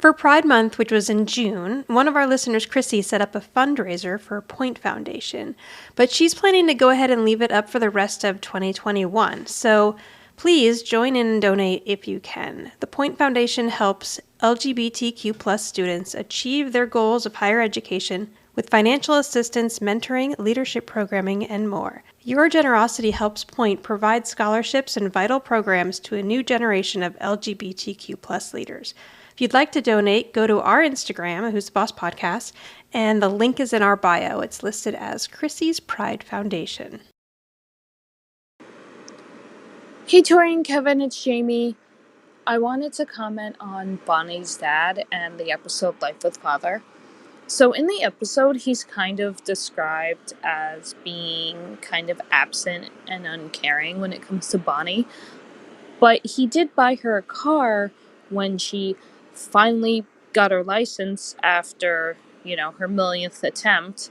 For Pride Month, which was in June, one of our listeners, Chrissy, set up a fundraiser for Point Foundation, but she's planning to go ahead and leave it up for the rest of 2021. So please join in and donate if you can. The Point Foundation helps LGBTQ plus students achieve their goals of higher education with financial assistance, mentoring, leadership programming, and more. Your generosity helps Point provide scholarships and vital programs to a new generation of LGBTQ plus leaders. If you'd like to donate, go to our Instagram, Who's the Boss Podcast, and the link is in our bio. It's listed as Chrissy's Pride Foundation. Hey, Tori and Kevin, it's Jamie. I wanted to comment on Bonnie's dad and the episode Life with Father. So in the episode, he's kind of described as being kind of absent and uncaring when it comes to Bonnie. But he did buy her a car when she finally got her license after, her millionth attempt.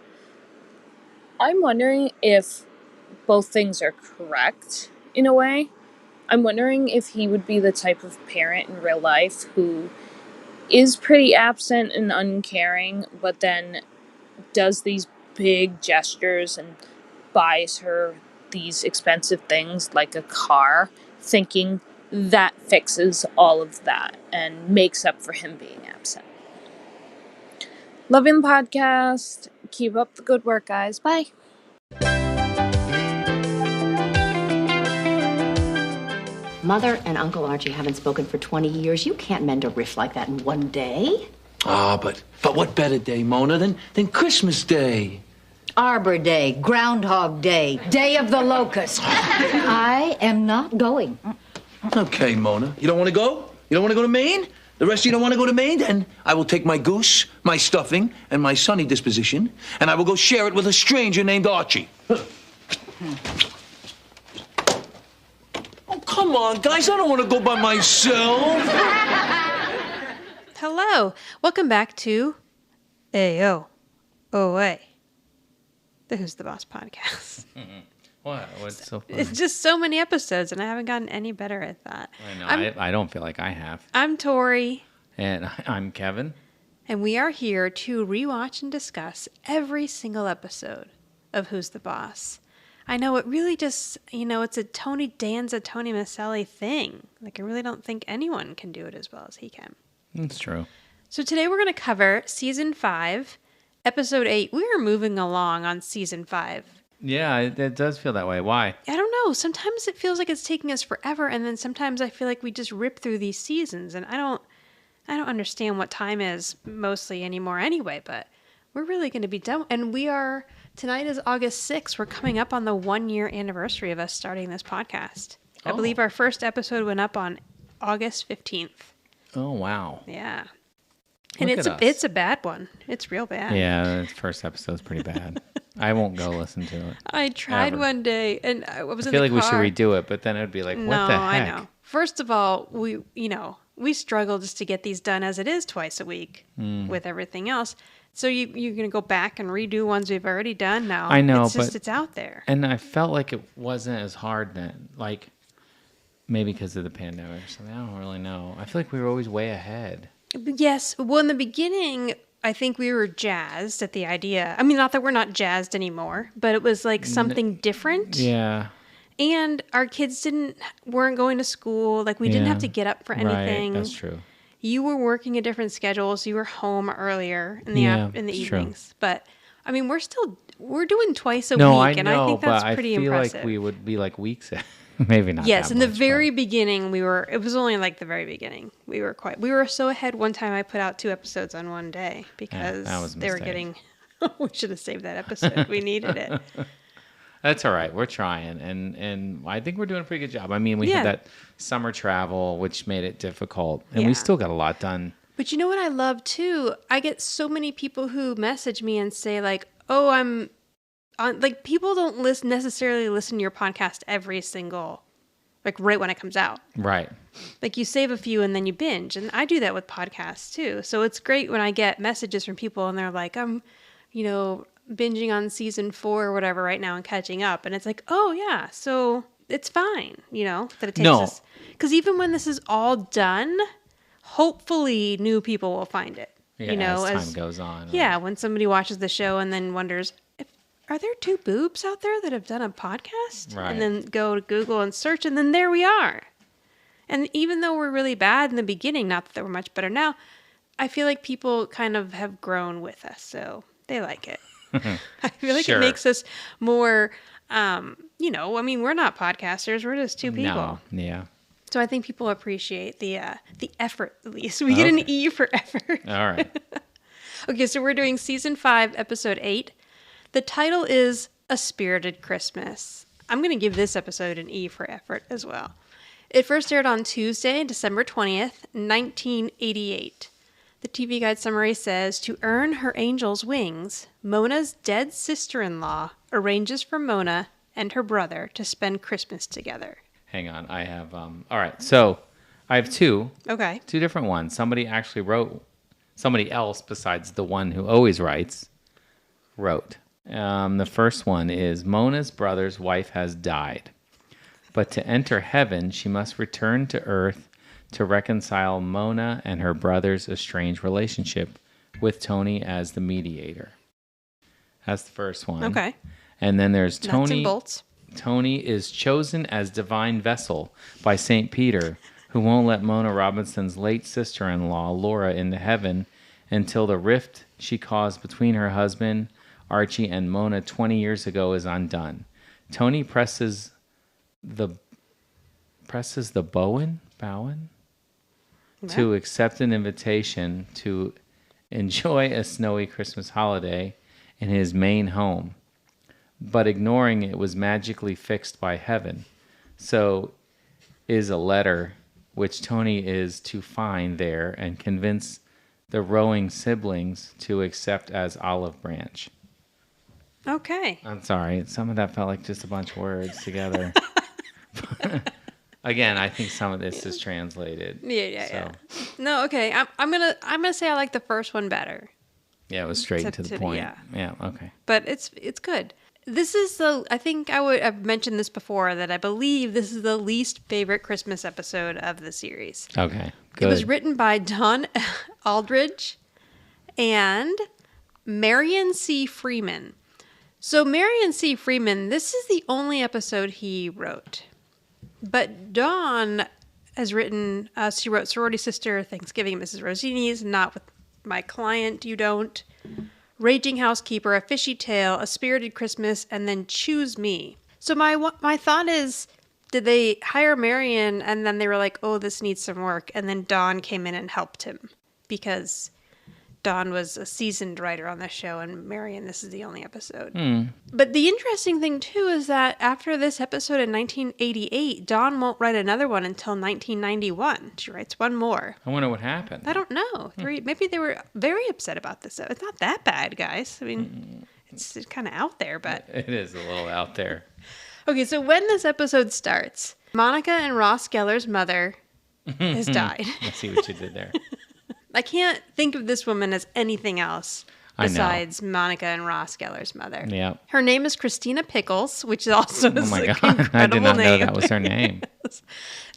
I'm wondering if both things are correct in a way. I'm wondering if he would be the type of parent in real life who is pretty absent and uncaring, but then does these big gestures and buys her these expensive things like a car, thinking that fixes all of that and makes up for him being absent. Loving the podcast. Keep up the good work, guys. Bye. Mother and Uncle Archie haven't spoken for 20 years. You can't mend a rift like that in one day. But what better day, Mona, than Christmas Day? Arbor Day, Groundhog Day, Day of the Locust. I am not going. Okay, Mona. You don't want to go? You don't want to go to Maine? The rest of you don't want to go to Maine? Then I will take my goose, my stuffing, and my sunny disposition, and I will go share it with a stranger named Archie. Oh, come on, guys. I don't want to go by myself. Hello. Welcome back to AOA, the Who's the Boss Podcast. What? What's so funny? It's just so many episodes, and I haven't gotten any better at that. I know. I don't feel like I have. I'm Tori. And I'm Kevin. And we are here to rewatch and discuss every single episode of Who's the Boss. I know it really just, it's a Danza, Tony Micelli thing. Like, I really don't think anyone can do it as well as he can. That's true. So today we're going to cover Season 5, Episode 8. We are moving along on Season 5. Yeah, it does feel that way. Why? I don't know. Sometimes it feels like it's taking us forever, and then sometimes I feel like we just rip through these seasons, and I don't understand what time is mostly anymore anyway, but we're really going to be done. And tonight is August 6th. We're coming up on the 1-year anniversary of us starting this podcast. I believe our first episode went up on August 15th. Oh, wow. Yeah. And Look it's a bad one. It's real bad. Yeah, the first episode's pretty bad. I won't go listen to it. I tried ever. One day, and I was in the car. I feel like we should redo it, but then it would be like, what the heck? I know. First of all, we struggle just to get these done as it is twice a week with everything else. So you're going to go back and redo ones we've already done now. I know, it's out there. And I felt like it wasn't as hard then. Like, maybe because of the pandemic or something. I don't really know. I feel like we were always way ahead. Yes. Well, in the beginning, I think we were jazzed at the idea. I mean, not that we're not jazzed anymore, but it was like something different. Yeah. And our kids weren't going to school. Like, we didn't have to get up for anything. Right, that's true. You were working a different schedule, so you were home earlier in the evenings. True. But I mean, we're doing twice a week, and I think that's pretty impressive. Like we would be like weeks ahead. Maybe not. Yes, that in much, the very beginning, it was only like the very beginning. We were so ahead. One time I put out 2 episodes on one day because they were getting, we should have saved that episode. We needed it. That's all right. We're trying. And I think we're doing a pretty good job. I mean, we had that summer travel, which made it difficult. And we still got a lot done. But you know what I love too? I get so many people who message me and say like, like people don't necessarily listen to your podcast every single, like right when it comes out. Right. Like you save a few and then you binge. And I do that with podcasts too. So it's great when I get messages from people and they're like, I'm, binging on season 4 or whatever right now and catching up. And it's like, oh yeah, so it's fine, that it takes us. Because even when this is all done, hopefully new people will find it. Yeah, as time goes on. Right? Yeah, when somebody watches the show and then wonders, are there two boobs out there that have done a podcast? Right. And then go to Google and search, and then there we are. And even though we're really bad in the beginning, not that we're much better now, I feel like people kind of have grown with us, so they like it. I feel like it makes us more, we're not podcasters. We're just two people. No, yeah. So I think people appreciate the effort, at least. We get an E for effort. All right. Okay, so we're doing Season 5, Episode 8. The title is A Spirited Christmas. I'm going to give this episode an E for effort as well. It first aired on Tuesday, December 20th, 1988. The TV Guide summary says, to earn her angel's wings, Mona's dead sister-in-law arranges for Mona and her brother to spend Christmas together. Hang on. I have, all right. So I have two. Okay. Two different ones. Somebody else besides the one who always writes, wrote. The first one is, Mona's brother's wife has died. But to enter heaven, she must return to earth to reconcile Mona and her brother's estranged relationship with Tony as the mediator. That's the first one. Okay. And then there's Nuts Tony. and bolts. Tony is chosen as divine vessel by St. Peter, who won't let Mona Robinson's late sister-in-law, Laura, into heaven until the rift she caused between her husband, Archie, and Mona 20 years ago is undone. Tony presses the Bowen to accept an invitation to enjoy a snowy Christmas holiday in his main home, but ignoring it was magically fixed by heaven. So is a letter which Tony is to find there and convince the rowing siblings to accept as olive branch. Okay. I'm sorry. Some of that felt like just a bunch of words together. Again, I think some of this is translated. Yeah. No, okay. I'm gonna say I like the first one better. Yeah, it was straight to the point. Yeah. Okay. But it's good. This is I've mentioned this before, that I believe this is the least favorite Christmas episode of the series. Okay. Good. It was written by Don Aldridge and Marion C. Freeman. So Marion C. Freeman, this is the only episode he wrote. But Dawn has written, she wrote Sorority Sister, Thanksgiving at Mrs. Rosini's, Not With My Client, You Don't, Raging Housekeeper, A Fishy Tale, A Spirited Christmas, and then Choose Me. So my thought is, did they hire Marion and then they were like, oh, this needs some work, and then Dawn came in and helped him? Because Dawn was a seasoned writer on the show, and Marion, this is the only episode. But the interesting thing, too, is that after this episode in 1988, Dawn won't write another one until 1991. She writes one more. I wonder what happened. I don't know. Maybe they were very upset about this. It's not that bad, guys. I mean, it's kind of out there, but... It is a little out there. Okay, so when this episode starts, Monica and Ross Geller's mother has died. I see what you did there. I can't think of this woman as anything else besides Monica and Ross Geller's mother. Yeah. Her name is Christina Pickles, which is also Oh my an God. incredible I did not know name. that was her name. It's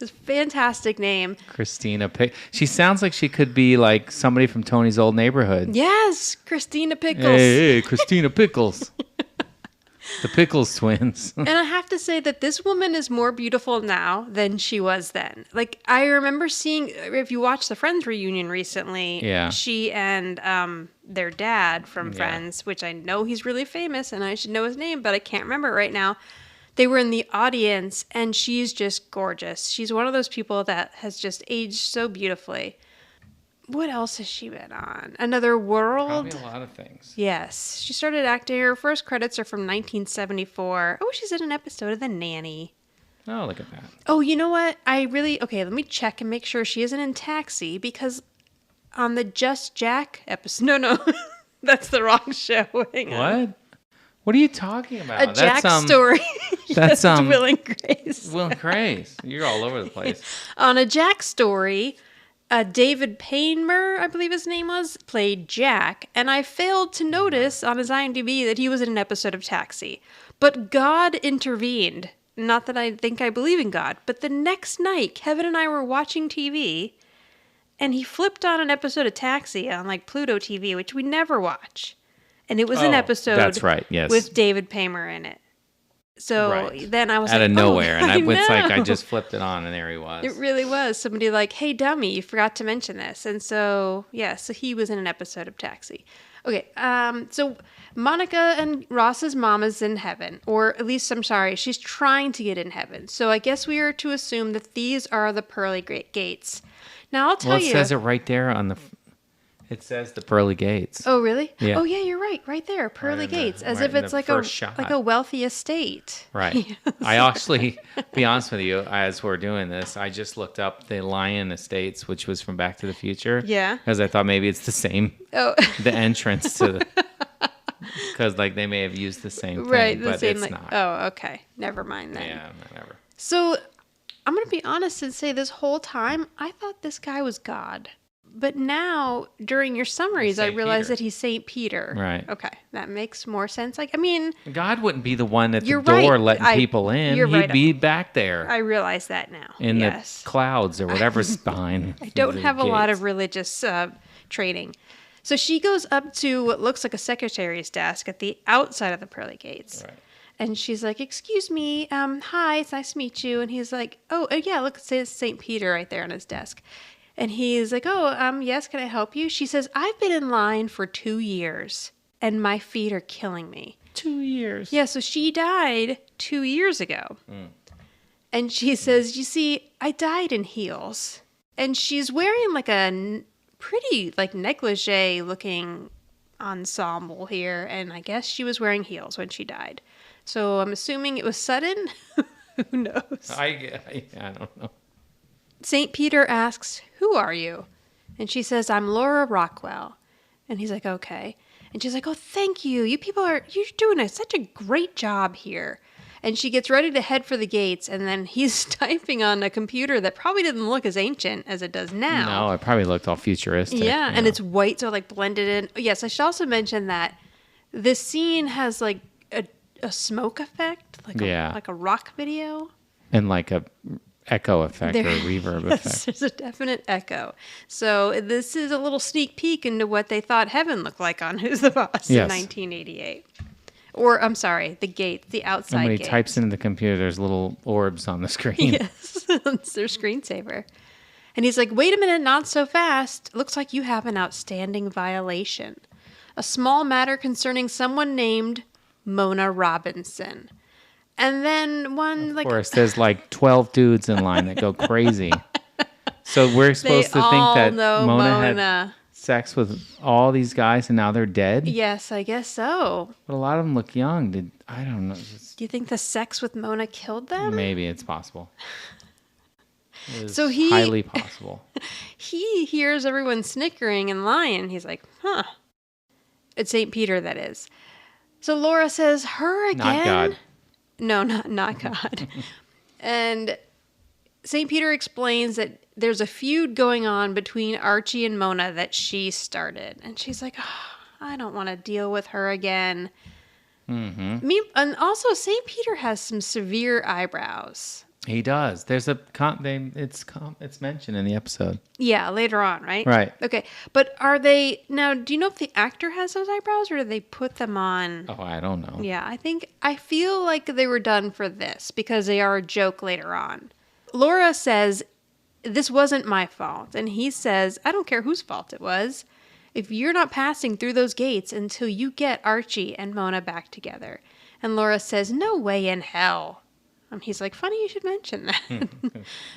a fantastic name. Christina Pickles. She sounds like she could be like somebody from Tony's Old Neighborhood. Yes, Christina Pickles. Hey, Christina Pickles. The Pickles twins. And I have to say that this woman is more beautiful now than she was then. Like, I remember seeing, if you watched the Friends reunion recently, she and their dad from Friends, which I know he's really famous and I should know his name, but I can't remember it right now. They were in the audience and she's just gorgeous. She's one of those people that has just aged so beautifully. What else has she been on? Another World? Probably a lot of things. Yes. She started acting. Her first credits are from 1974. Oh, she's in an episode of The Nanny. Oh, look at that. Oh, you know what? Okay, let me check and make sure she isn't in Taxi, because on the Just Jack episode... No, that's the wrong show. Hang on. What are you talking about? A Jack Story. That's Will and Grace. Will and Grace. You're all over the place. On A Jack Story... David Paymer, I believe his name was, played Jack, and I failed to notice on his IMDb that he was in an episode of Taxi. But God intervened. Not that I think I believe in God, but the next night, Kevin and I were watching TV, and he flipped on an episode of Taxi on like Pluto TV, which we never watch. And it was an episode that's right, yes. with David Paymer in it. So then I was out like, of nowhere, and it's like I know. just flipped it on, and there he was. It really was. Somebody like, hey, dummy, you forgot to mention this. And so, so he was in an episode of Taxi. Okay, so Monica and Ross's mom is in heaven, or at least, I'm sorry, she's trying to get in heaven. So I guess we are to assume that these are the pearly gates. Now, I'll tell you. It says it right there on the... It says the pearly gates. Oh, really? Yeah. Oh, yeah, you're right. Right there, pearly gates, as right if in it's the like first shot. a wealthy estate. Right. Yes. I actually, be honest with you, as we're doing this, I just looked up the Lion Estates, which was from Back to the Future. Yeah. Because I thought maybe it's the same. Oh. The entrance to the... Because like they may have used the same thing, right, the but same, it's like, not. Oh, okay. Never mind then. Yeah, whatever. So I'm going to be honest and say this whole time, I thought this guy was God. But now, during your summaries, I realized that he's St. Peter. Right. Okay, that makes more sense. God wouldn't be the one at the you're door right. letting people in. You're He'd right. be back there I realize that now. in yes. the clouds or whatever's behind. I don't the have a lot gates. of religious training. So she goes up to what looks like a secretary's desk at the outside of the pearly gates. Right. And she's like, excuse me, hi, it's nice to meet you. And he's like, oh, yeah, look, it says St. Peter right there on his desk. And he's like, oh, yes, can I help you? She says, I've been in line for 2 years, and my feet are killing me. 2 years. Yeah, so she died 2 years ago. And she says, you see, I died in heels. And she's wearing like a pretty like negligee-looking ensemble here, and I guess she was wearing heels when she died. So I'm assuming it was sudden. Who knows? I don't know. St. Peter asks, who are you? And she says, I'm Laura Rockwell. And he's like, okay. And she's like, oh, thank you. You're doing such a great job here. And she gets ready to head for the gates, and then he's typing on a computer that probably didn't look as ancient as it does now. No, it probably looked all futuristic. Yeah, and it's white, so like blended in. Yes, I should also mention that this scene has like a smoke effect, like a rock video. And like a echo effect or reverb effect. There's a definite echo. So this is a little sneak peek into what they thought heaven looked like on Who's the Boss in 1988. Or, I'm sorry, the gate, the outside and when he gate. types into the computer, there's little orbs on the screen. Yes, it's their screensaver. And he's like, wait a minute, not so fast. Looks like you have an outstanding violation. A small matter concerning someone named Mona Robinson. And then Of course, there's like 12 dudes in line that go crazy. So we're supposed to think that Mona had sex with all these guys and now they're dead? Yes, I guess so. But a lot of them look young. I don't know. Do you think the sex with Mona killed them? Maybe it's possible. It's highly possible. He hears everyone snickering and lying. He's like, huh. It's St. Peter, that is. So Laura says, her again? Not God. No, not God. And St. Peter explains that there's a feud going on between Archie and Mona that she started. And she's like, I don't want to deal with her again. Mm-hmm. And also, St. Peter has some severe eyebrows. He does. There's it's mentioned in the episode. Yeah, later on, right? Right. Okay. But are they... Now, do you know if the actor has those eyebrows or do they put them on... Oh, I don't know. Yeah, I feel like they were done for this because they are a joke later on. Laura says, this wasn't my fault. And he says, I don't care whose fault it was. If you're not passing through those gates until you get Archie and Mona back together. And Laura says, no way in hell. And he's like, funny you should mention that.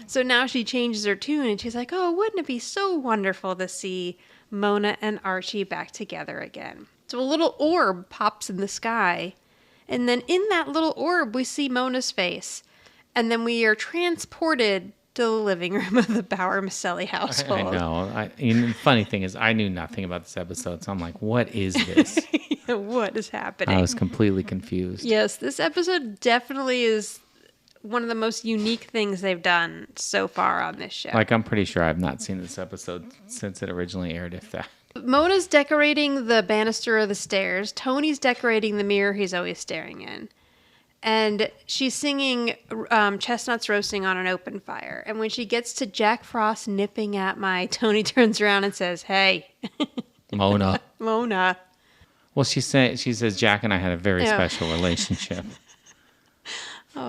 So now she changes her tune and she's like, oh, wouldn't it be so wonderful to see Mona and Archie back together again? So a little orb pops in the sky. And then in that little orb, we see Mona's face. And then we are transported to the living room of the Bauer Micelli household. I know. The funny thing is, I knew nothing about this episode, so I'm like, what is this? What is happening? I was completely confused. Yes, this episode definitely is one of the most unique things they've done so far on this show. Like, I'm pretty sure I've not seen this episode since it originally aired, if that. Mona's decorating the banister of the stairs. Tony's decorating the mirror he's always staring in. And she's singing Chestnuts Roasting on an Open Fire. And when she gets to Jack Frost nipping at my, Tony turns around and says, hey. Mona. Mona. Well, she says Jack and I had a very special relationship.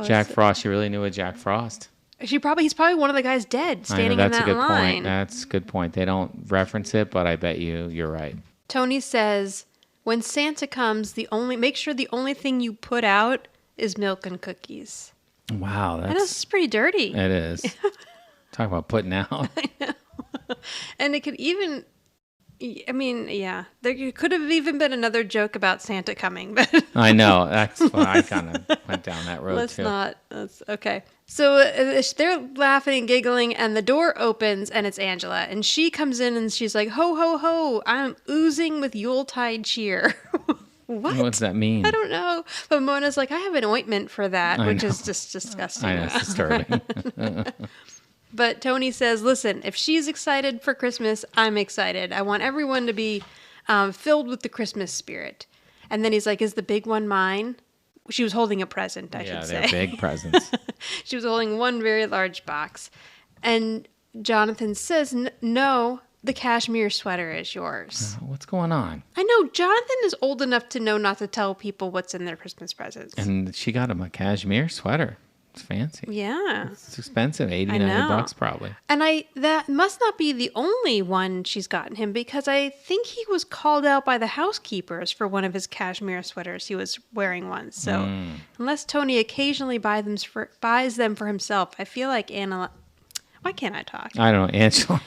Jack Frost. She really knew a Jack Frost. He's probably one of the guys dead standing in that line. That's a good point. That's a good point. They don't reference it, but I bet you're right. Tony says, when Santa comes, make sure the only thing you put out is milk and cookies. Wow, that's pretty dirty. It is. Talk about putting out. I know. And it could even, I mean, yeah, there could have even been another joke about Santa coming, but I know. That's why I kind of went down that road too. That's okay. So they're laughing and giggling, and the door opens, and it's Angela, and she comes in, and she's like, "Ho ho ho! I'm oozing with Yuletide cheer." What? What's that mean? I don't know. But Mona's like, I have an ointment for that, which is just disgusting. I know, it's disturbing. But Tony says, listen, if she's excited for Christmas, I'm excited. I want everyone to be filled with the Christmas spirit. And then he's like, is the big one mine? She was holding a present, I should say. Yeah, they're big presents. She was holding one very large box. And Jonathan says, no, the cashmere sweater is yours. What's going on? I know. Jonathan is old enough to know not to tell people what's in their Christmas presents. And she got him a cashmere sweater. It's fancy. Yeah. It's expensive. $80-$90 probably. And that must not be the only one she's gotten him, because I think he was called out by the housekeepers for one of his cashmere sweaters he was wearing once. So unless Tony occasionally buys them for himself, I feel like why can't I talk? I don't know, Angela.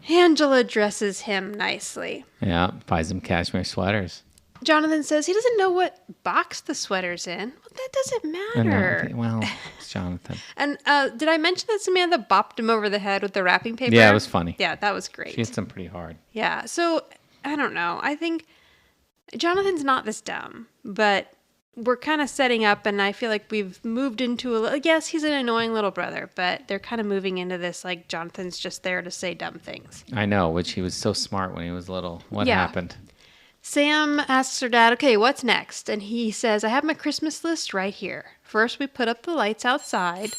Angela dresses him nicely. Yeah, buys him cashmere sweaters. Jonathan says he doesn't know what box the sweater's in. Well, that doesn't matter. Well, it's Jonathan. And did I mention that Samantha bopped him over the head with the wrapping paper? Yeah, it was funny. Yeah, that was great. She hits him pretty hard. Yeah, so I don't know. I think Jonathan's not this dumb, but we're kind of setting up, and I feel like we've moved into yes, he's an annoying little brother, but they're kind of moving into this, like, Jonathan's just there to say dumb things. I know, which he was so smart when he was little. What happened? Sam asks her dad, okay, what's next? And he says, I have my Christmas list right here. First, we put up the lights outside.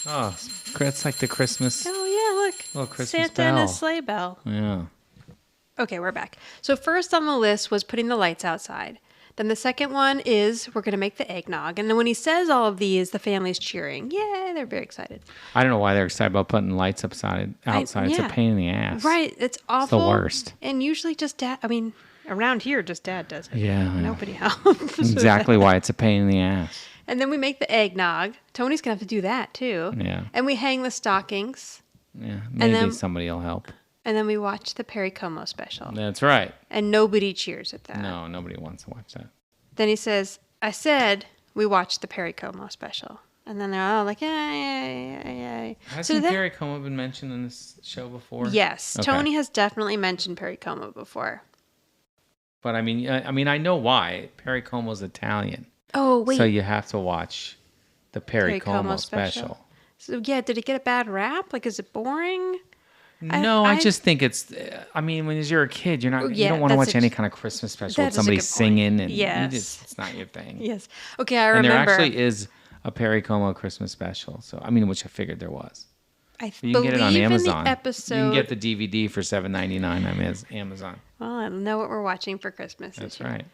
Oh, it's like the Christmas. Oh, yeah, look. Little Christmas Santa bell. and a sleigh bell. Yeah. Okay, we're back. So first on the list was putting the lights outside. Then the second one is we're going to make the eggnog. And then when he says all of these, the family's cheering. Yay, they're very excited. I don't know why they're excited about putting lights outside. It's a pain in the ass. Right, it's awful. It's the worst. And usually just dad, around here, just dad does it. Yeah. Nobody helps. Exactly why it's a pain in the ass. And then we make the eggnog. Tony's going to have to do that, too. Yeah. And we hang the stockings. Yeah, maybe somebody will help. And then we watch the Perry Como special. That's right. And nobody cheers at that. No, nobody wants to watch that. Then he says, I said we watched the Perry Como special. And then they're all like, yeah. Hasn't Perry Como been mentioned in this show before? Yes. Okay. Tony has definitely mentioned Perry Como before. But I mean, I know why. Perry Como's Italian. Oh, wait. So you have to watch the Perry Como special. So, yeah, did it get a bad rap? Like, is it boring? No, I just think it's. I mean, when you're a kid, you don't want to watch any kind of Christmas special with somebody singing, and it's not your thing. Yes. Okay, I remember. And there actually is a Perry Como Christmas special. So which I figured there was. You can get it on Amazon. In the episode, you can get the DVD for $7.99 on Amazon. Well, I don't know what we're watching for Christmas. That's right.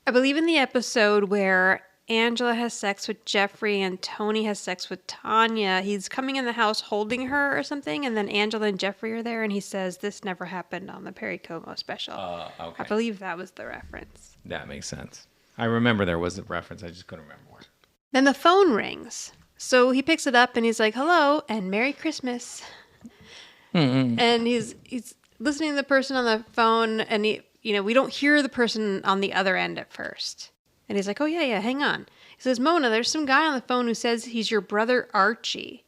I believe in the episode where Angela has sex with Jeffrey and Tony has sex with Tanya. He's coming in the house holding her or something, and then Angela and Jeffrey are there, and he says, this never happened on the Perry Como special. Okay. I believe that was the reference. That makes sense. I remember there was a reference. I just couldn't remember where. Then the phone rings. So he picks it up, and he's like, hello, and Merry Christmas. Mm-hmm. And he's listening to the person on the phone, and we don't hear the person on the other end at first. And he's like, oh, yeah, hang on. He says, Mona, there's some guy on the phone who says he's your brother Archie.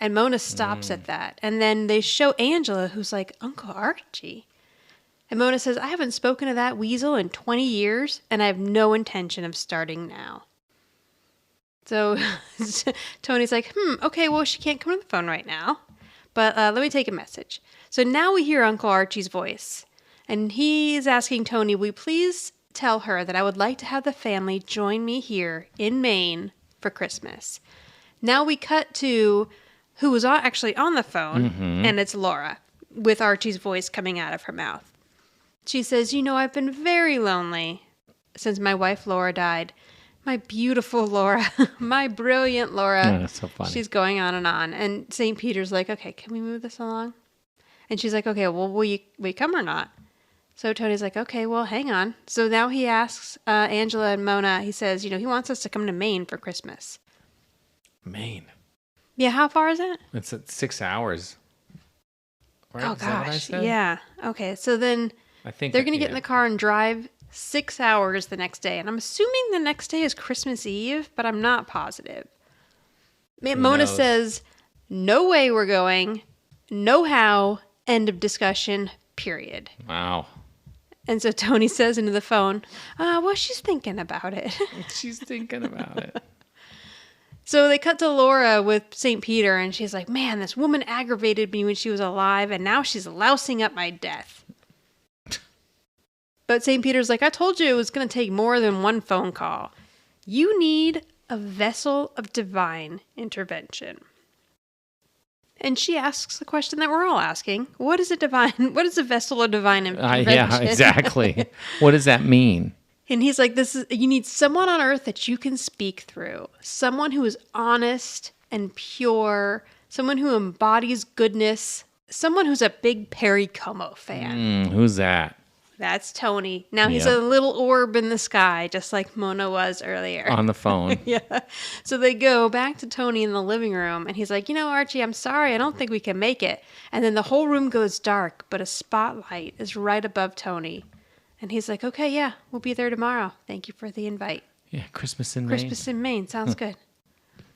And Mona stops at that. And then they show Angela, who's like, Uncle Archie. And Mona says, I haven't spoken to that weasel in 20 years, and I have no intention of starting now. So Tony's like, okay, well, she can't come to the phone right now. But let me take a message. So now we hear Uncle Archie's voice. And he's asking Tony, will you please tell her that I would like to have the family join me here in Maine for Christmas. Now we cut to who was actually on the phone, and it's Laura, with Archie's voice coming out of her mouth. She says, I've been very lonely since my wife Laura died. My beautiful Laura, my brilliant Laura. Oh, that's so funny. She's going on. And St. Peter's like, okay, can we move this along? And she's like, okay, well, will you come or not? So Tony's like, okay, well, hang on. So now he asks Angela and Mona, he says, he wants us to come to Maine for Christmas. Maine. Yeah, how far is it? It's at 6 hours. Right? Oh, Is that what I gosh. said? Yeah. Okay, so then I think they're going to get in the car and drive 6 hours the next day. And I'm assuming the next day is Christmas Eve, but I'm not positive. Mona knows? says, no way we're going. No how. End of discussion, period. Wow. And so Tony says into the phone, well, she's thinking about it. She's thinking about it. So they cut to Laura with St. Peter, and she's like, man, this woman aggravated me when she was alive, and now she's lousing up my death. But St. Peter's like, I told you it was going to take more than one phone call. You need a vessel of divine intervention. And she asks the question that we're all asking. What is a vessel of divine intervention? Yeah, exactly. What does that mean? And he's like, you need someone on earth that you can speak through. Someone who is honest and pure. Someone who embodies goodness. Someone who's a big Perry Como fan. Who's that? That's Tony. Now he's a little orb in the sky, just like Mona was earlier. On the phone. Yeah. So they go back to Tony in the living room, and he's like, Archie, I'm sorry. I don't think we can make it. And then the whole room goes dark, but a spotlight is right above Tony. And he's like, okay, yeah, we'll be there tomorrow. Thank you for the invite. Yeah, Christmas in Maine. Christmas in Maine. Sounds good.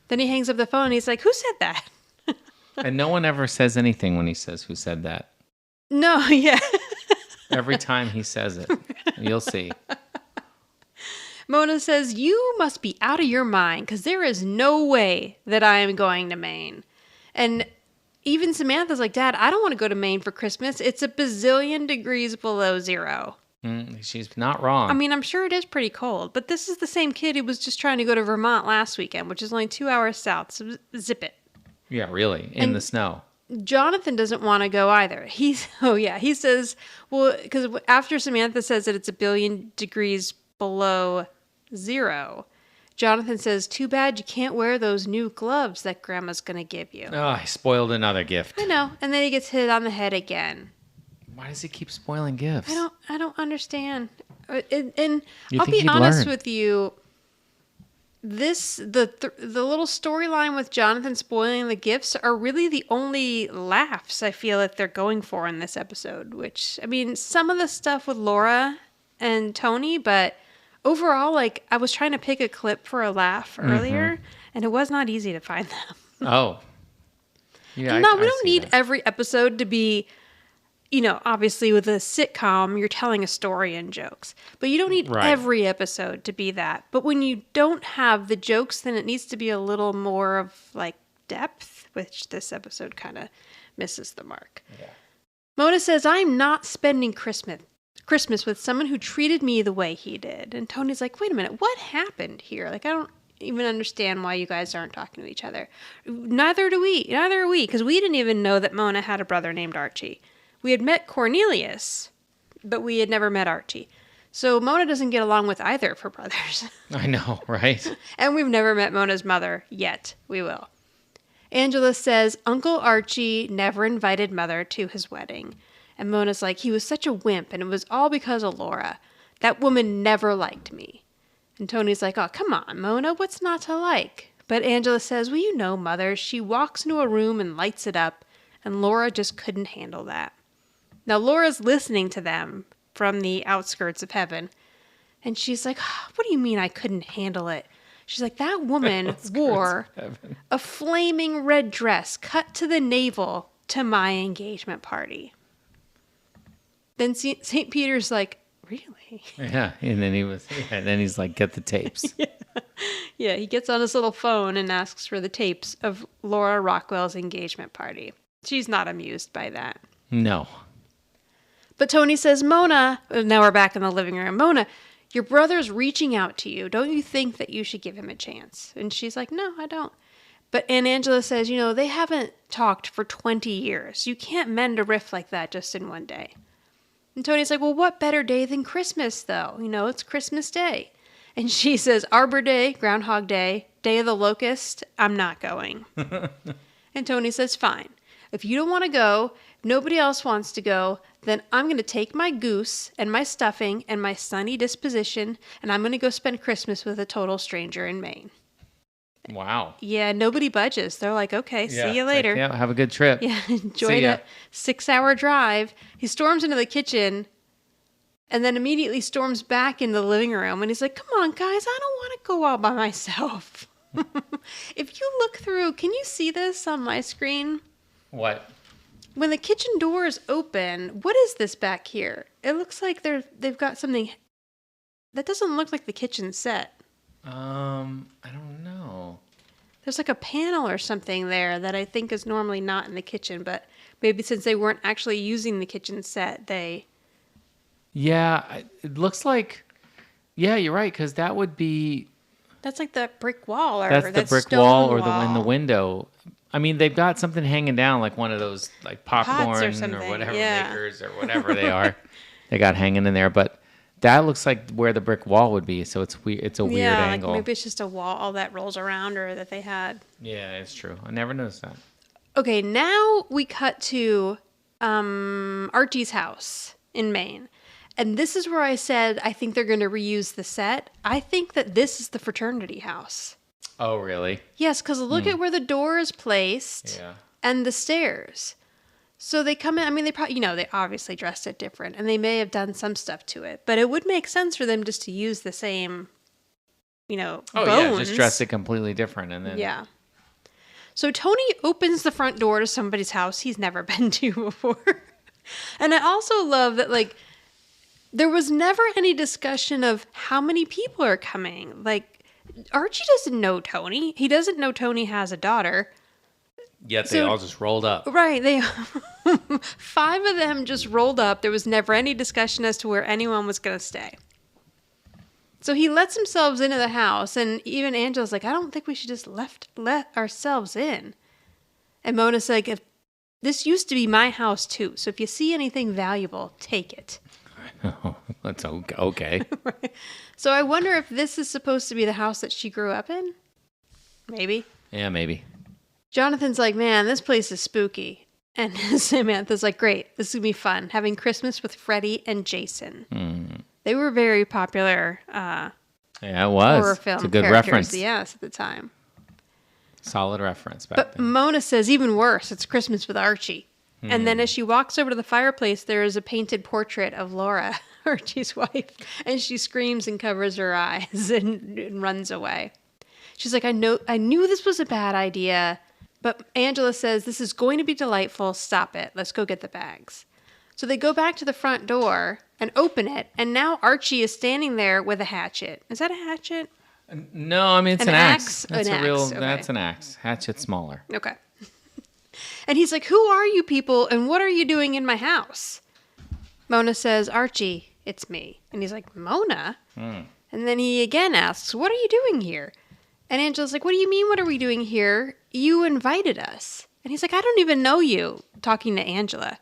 Then he hangs up the phone, and he's like, who said that? And no one ever says anything when he says who said that. No, yeah. Every time he says it. You'll see. Mona says, you must be out of your mind because there is no way that I am going to Maine. And even Samantha's like, Dad, I don't want to go to Maine for Christmas. It's a bazillion degrees below zero. She's not wrong. I mean, I'm sure it is pretty cold, but this is the same kid who was just trying to go to Vermont last weekend, which is only 2 hours south. So zip it. Yeah, really. In the snow. Jonathan doesn't want to go either. He says, well, because after Samantha says that it's a billion degrees below zero, Jonathan says, too bad you can't wear those new gloves that Grandma's going to give you. Oh, I spoiled another gift. I know. And then he gets hit on the head again. Why does he keep spoiling gifts? I don't understand. And You I'll think be he'd honest learn? with you. The little storyline with Jonathan spoiling the gifts are really the only laughs I feel that they're going for in this episode. Which, I mean, some of the stuff with Laura and Tony, but overall, like, I was trying to pick a clip for a laugh earlier, and it was not easy to find them. Oh. Yeah, We don't need every episode to be, obviously with a sitcom, you're telling a story and jokes. But you don't need every episode to be that. But when you don't have the jokes, then it needs to be a little more of, like, depth, which this episode kind of misses the mark. Yeah. Mona says, I'm not spending Christmas with someone who treated me the way he did. And Tony's like, wait a minute, what happened here? Like, I don't even understand why you guys aren't talking to each other. Neither are we, because we didn't even know that Mona had a brother named Archie. We had met Cornelius, but we had never met Archie. So Mona doesn't get along with either of her brothers. I know, right? And we've never met Mona's mother yet. We will. Angela says Uncle Archie never invited Mother to his wedding. And Mona's like, he was such a wimp, and it was all because of Laura. That woman never liked me. And Tony's like, oh, come on, Mona, what's not to like? But Angela says, well, you know, Mother, she walks into a room and lights it up, and Laura just couldn't handle that. Now, Laura's listening to them from the outskirts of heaven, and she's like, what do you mean I couldn't handle it? She's like, that woman wore a flaming red dress cut to the navel to my engagement party. Then St. Peter's like, really? Yeah, and then he's like, get the tapes. Yeah, he gets on his little phone and asks for the tapes of Laura Rockwell's engagement party. She's not amused by that. No. But Tony says, Mona, now we're back in the living room. Mona, Your brother's reaching out to you. Don't you think that you should give him a chance? And she's like, no, I don't. And Angela says, they haven't talked for 20 years. You can't mend a rift like that just in one day. And Tony's like, well, what better day than Christmas, though? It's Christmas Day. And she says, Arbor Day, Groundhog Day, Day of the Locust, I'm not going. And Tony says, fine. If you don't want to go, nobody else wants to go, then I'm going to take my goose and my stuffing and my sunny disposition, and I'm going to go spend Christmas with a total stranger in Maine. Wow. Yeah, nobody budges. They're like, okay, see you later. Like, yeah, have a good trip. Yeah, enjoy the 6-hour drive. He storms into the kitchen and then immediately storms back into the living room. And he's like, come on, guys, I don't want to go all by myself. If you look through, can you see this on my screen? What? When the kitchen door is open, what is this back here? It looks like they've got something that doesn't look like the kitchen set. I don't know. There's like a panel or something there that I think is normally not in the kitchen, but maybe since they weren't actually using the kitchen set, they... Yeah, it looks like... Yeah, you're right, because that would be... That's like the brick wall or that's the brick stone wall or wall. the window. I mean, they've got something hanging down, like one of those like popcorn or whatever makers or whatever they are. They got hanging in there, but that looks like where the brick wall would be. So it's weird. It's a weird angle. Like maybe it's just a wall that rolls around or that they had. Yeah, it's true. I never noticed that. Okay, now we cut to Archie's house in Maine. And this is where I said I think they're going to reuse the set. I think that this is the fraternity house. Oh, really? Yes, because look at where the door is placed and the stairs. So they come in, I mean, they probably, they obviously dressed it different and they may have done some stuff to it, but it would make sense for them just to use the same, bones. Yeah, just dress it completely different and then. Yeah. So Tony opens the front door to somebody's house he's never been to before. And I also love that, there was never any discussion of how many people are coming. Archie doesn't know Tony. He doesn't know Tony has a daughter. Yet they all just rolled up. Right. 5 of them just rolled up. There was never any discussion as to where anyone was going to stay. So he lets himself into the house, and even Angela's like, I don't think we should just let ourselves in. And Mona's like, if this used to be my house too, so if you see anything valuable, take it. Oh, that's okay. Right. So I wonder if this is supposed to be the house that she grew up in? Maybe. Yeah, maybe. Jonathan's like, man, this place is spooky. And Samantha's like, great, this is going to be fun, having Christmas with Freddie and Jason. Mm. They were very popular yeah, it was. horror film it's a good characters, reference. Yes, at the time. Solid reference back But then. Mona says, even worse, it's Christmas with Archie. And then as she walks over to the fireplace, there is a painted portrait of Laura, Archie's wife, and she screams and covers her eyes and runs away. She's like, I knew this was a bad idea, but Angela says, this is going to be delightful. Stop it. Let's go get the bags. So they go back to the front door and open it, and now Archie is standing there with a hatchet. Is that a hatchet? No, I mean, it's an axe. That's an axe. Okay. That's an axe. Hatchet's smaller. Okay. And he's like, who are you people and what are you doing in my house? Mona says, Archie, it's me. And he's like, Mona? And then he again asks, what are you doing here? And Angela's like, what do you mean, what are we doing here? You invited us. And he's like, I don't even know you, talking to Angela.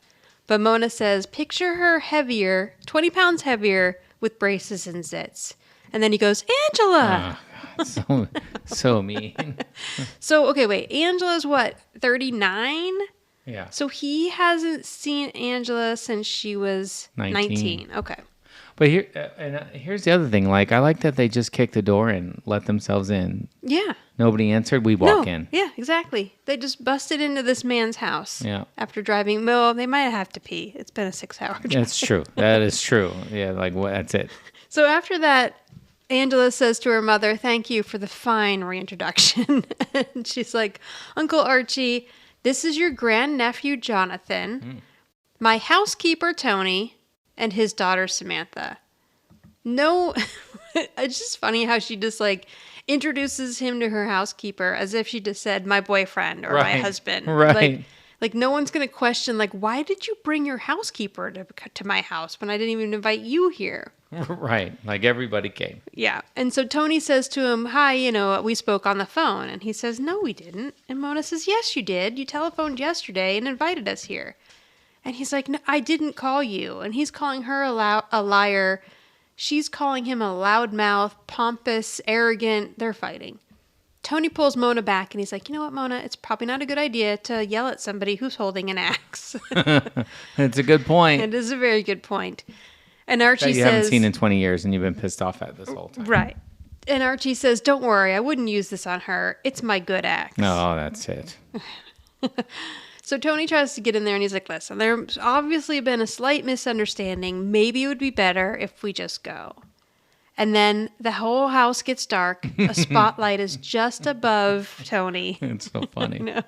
But Mona says, picture her heavier, 20 pounds heavier, with braces and zits. And then he goes, Angela! Oh, God, so mean. So, okay, wait. Angela's what, 39? Yeah. So he hasn't seen Angela since she was 19. Okay. But here's the other thing. I like that they just kicked the door and let themselves in. Yeah. Nobody answered. We walk in. Yeah, exactly. They just busted into this man's house. Yeah. After driving. Well, they might have to pee. It's been a 6-hour drive. That's true. That is true. Yeah, that's it. So after that, Angela says to her mother, thank you for the fine reintroduction. And she's like, Uncle Archie, this is your grandnephew, Jonathan, my housekeeper, Tony, and his daughter, Samantha. No, it's just funny how she just introduces him to her housekeeper as if she just said, my boyfriend or my husband. Right. Like, no one's going to question, like, why did you bring your housekeeper to my house when I didn't even invite you here? Right. Like everybody came. Yeah. And so Tony says to him, hi, we spoke on the phone. And he says, no, we didn't. And Mona says, yes, you did. You telephoned yesterday and invited us here. And he's like, no, I didn't call you. And he's calling her a liar. She's calling him a loudmouth, pompous, arrogant. They're fighting. Tony pulls Mona back and he's like, you know what, Mona? It's probably not a good idea to yell at somebody who's holding an axe. It's a good point. It is a very good point. And Archie that you says... haven't seen in 20 years and you've been pissed off at this whole time. Right. And Archie says, don't worry, I wouldn't use this on her. It's my good axe. No, that's it. So Tony tries to get in there and he's like, listen, there's obviously been a slight misunderstanding. Maybe it would be better if we just go. And then the whole house gets dark. A spotlight is just above Tony. It's so funny. No.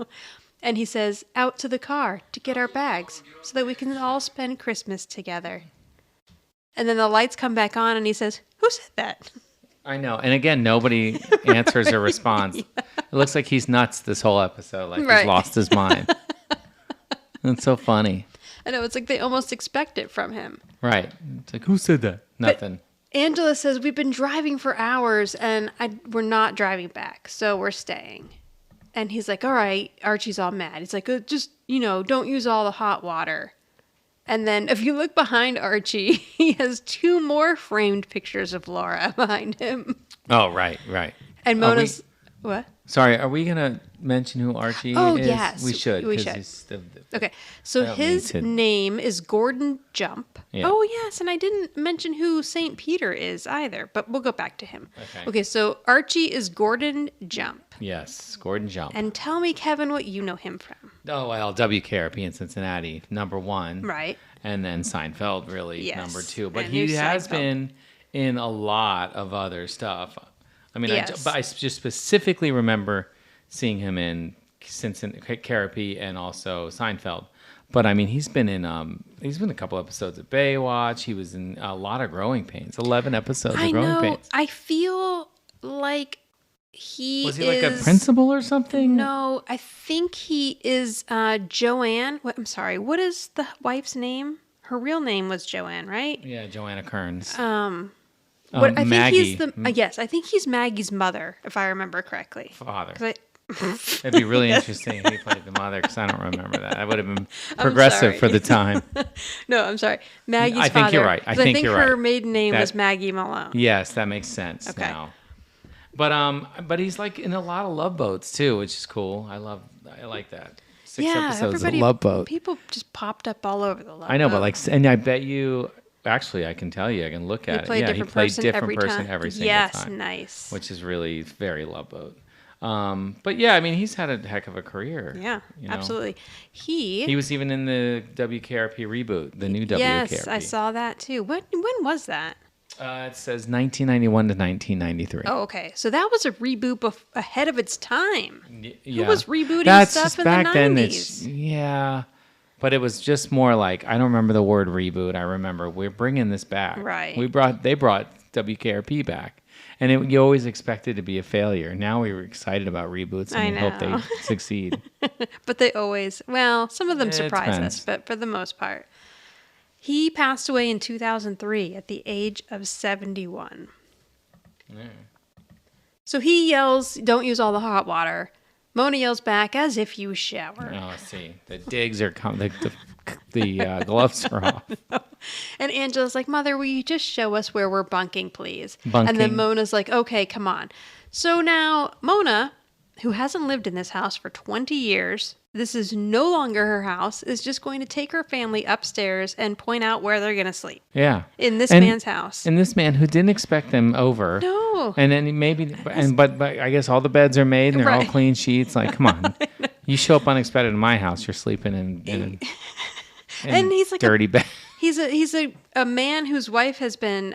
And he says, out to the car to get our bags so that we can all spend Christmas together. And then the lights come back on and he says, who said that? I know. And again, nobody answers or responds. Yeah. It looks like he's nuts this whole episode. Like he's lost his mind. It's so funny. I know. It's like they almost expect it from him. Right. It's like, who said that? Nothing. But Angela says, we've been driving for hours and we're not driving back. So we're staying. And he's like, all right. Archie's all mad. He's like, just, don't use all the hot water. And then if you look behind Archie, he has 2 more framed pictures of Laura behind him. Oh, right. And Mona's... What? Sorry, are we going to mention who Archie is? Oh, yes. We should. We should. Okay, so his name is Gordon Jump. Yeah. Oh, yes, and I didn't mention who St. Peter is either, but we'll go back to him. Okay, so Archie is Gordon Jump. Yes, Gordon Jump. And tell me, Kevin, what you know him from. Oh, well, WKRP in Cincinnati, number 1. Right. And then Seinfeld, really, number 2. But he has been in a lot of other stuff. I mean, yes. I just specifically remember seeing him in Cincinnati and also Seinfeld. But I mean, he's been in a couple episodes of Baywatch. He was in a lot of Growing Pains, 11 episodes of Growing Pains. I feel like was he like a principal or something? No, I think he is Joanne. I'm sorry. What is the wife's name? Her real name was Joanne, right? Yeah, Joanna Kearns. I think Maggie. he's yes, I think he's Maggie's mother, if I remember correctly. Father. It'd be really interesting if he played the mother, because I don't remember that. That would have been progressive for the time. No, I'm sorry. Maggie's father. I think you're right. I think you're right. Her maiden name was Maggie Malone. Yes, that makes sense now. But he's like in a lot of Love Boats too, which is cool. I like that. 6 episodes of Love Boat. People just popped up all over the Love Boat. I know, but and I bet you. Actually, I can tell you. I can look at it. Yeah, he played different person every single time. Yes, nice. Which is really very Love Boat. But yeah, I mean, he's had a heck of a career. Yeah, absolutely. He was even in the WKRP reboot, the new WKRP. Yes, I saw that too. When was that? It says 1991 to 1993. Oh, okay. So that was a reboot ahead of its time. Yeah. Who was rebooting stuff in the 90s? Yeah. But it was just more like, I don't remember the word reboot. I remember we're bringing this back. Right. They brought WKRP back. And you always expected to be a failure. Now we were excited about reboots and we hope they succeed. But they always, some of them surprise us, but for the most part. He passed away in 2003 at the age of 71. Yeah. So he yells, don't use all the hot water. Mona yells back, as if you shower. Oh, I see. The digs are coming. The gloves are off. And Angela's like, Mother, will you just show us where we're bunking, please? Bunking. And then Mona's like, okay, come on. So now Mona, who hasn't lived in this house for 20 years, this is no longer her house, is just going to take her family upstairs and point out where they're going to sleep. Yeah. In this man's house. And this man who didn't expect them over. No. And then but I guess all the beds are made and they're all clean sheets. Like, come on. You show up unexpected in my house, you're sleeping in and he's like dirty bed. He's a man whose wife has been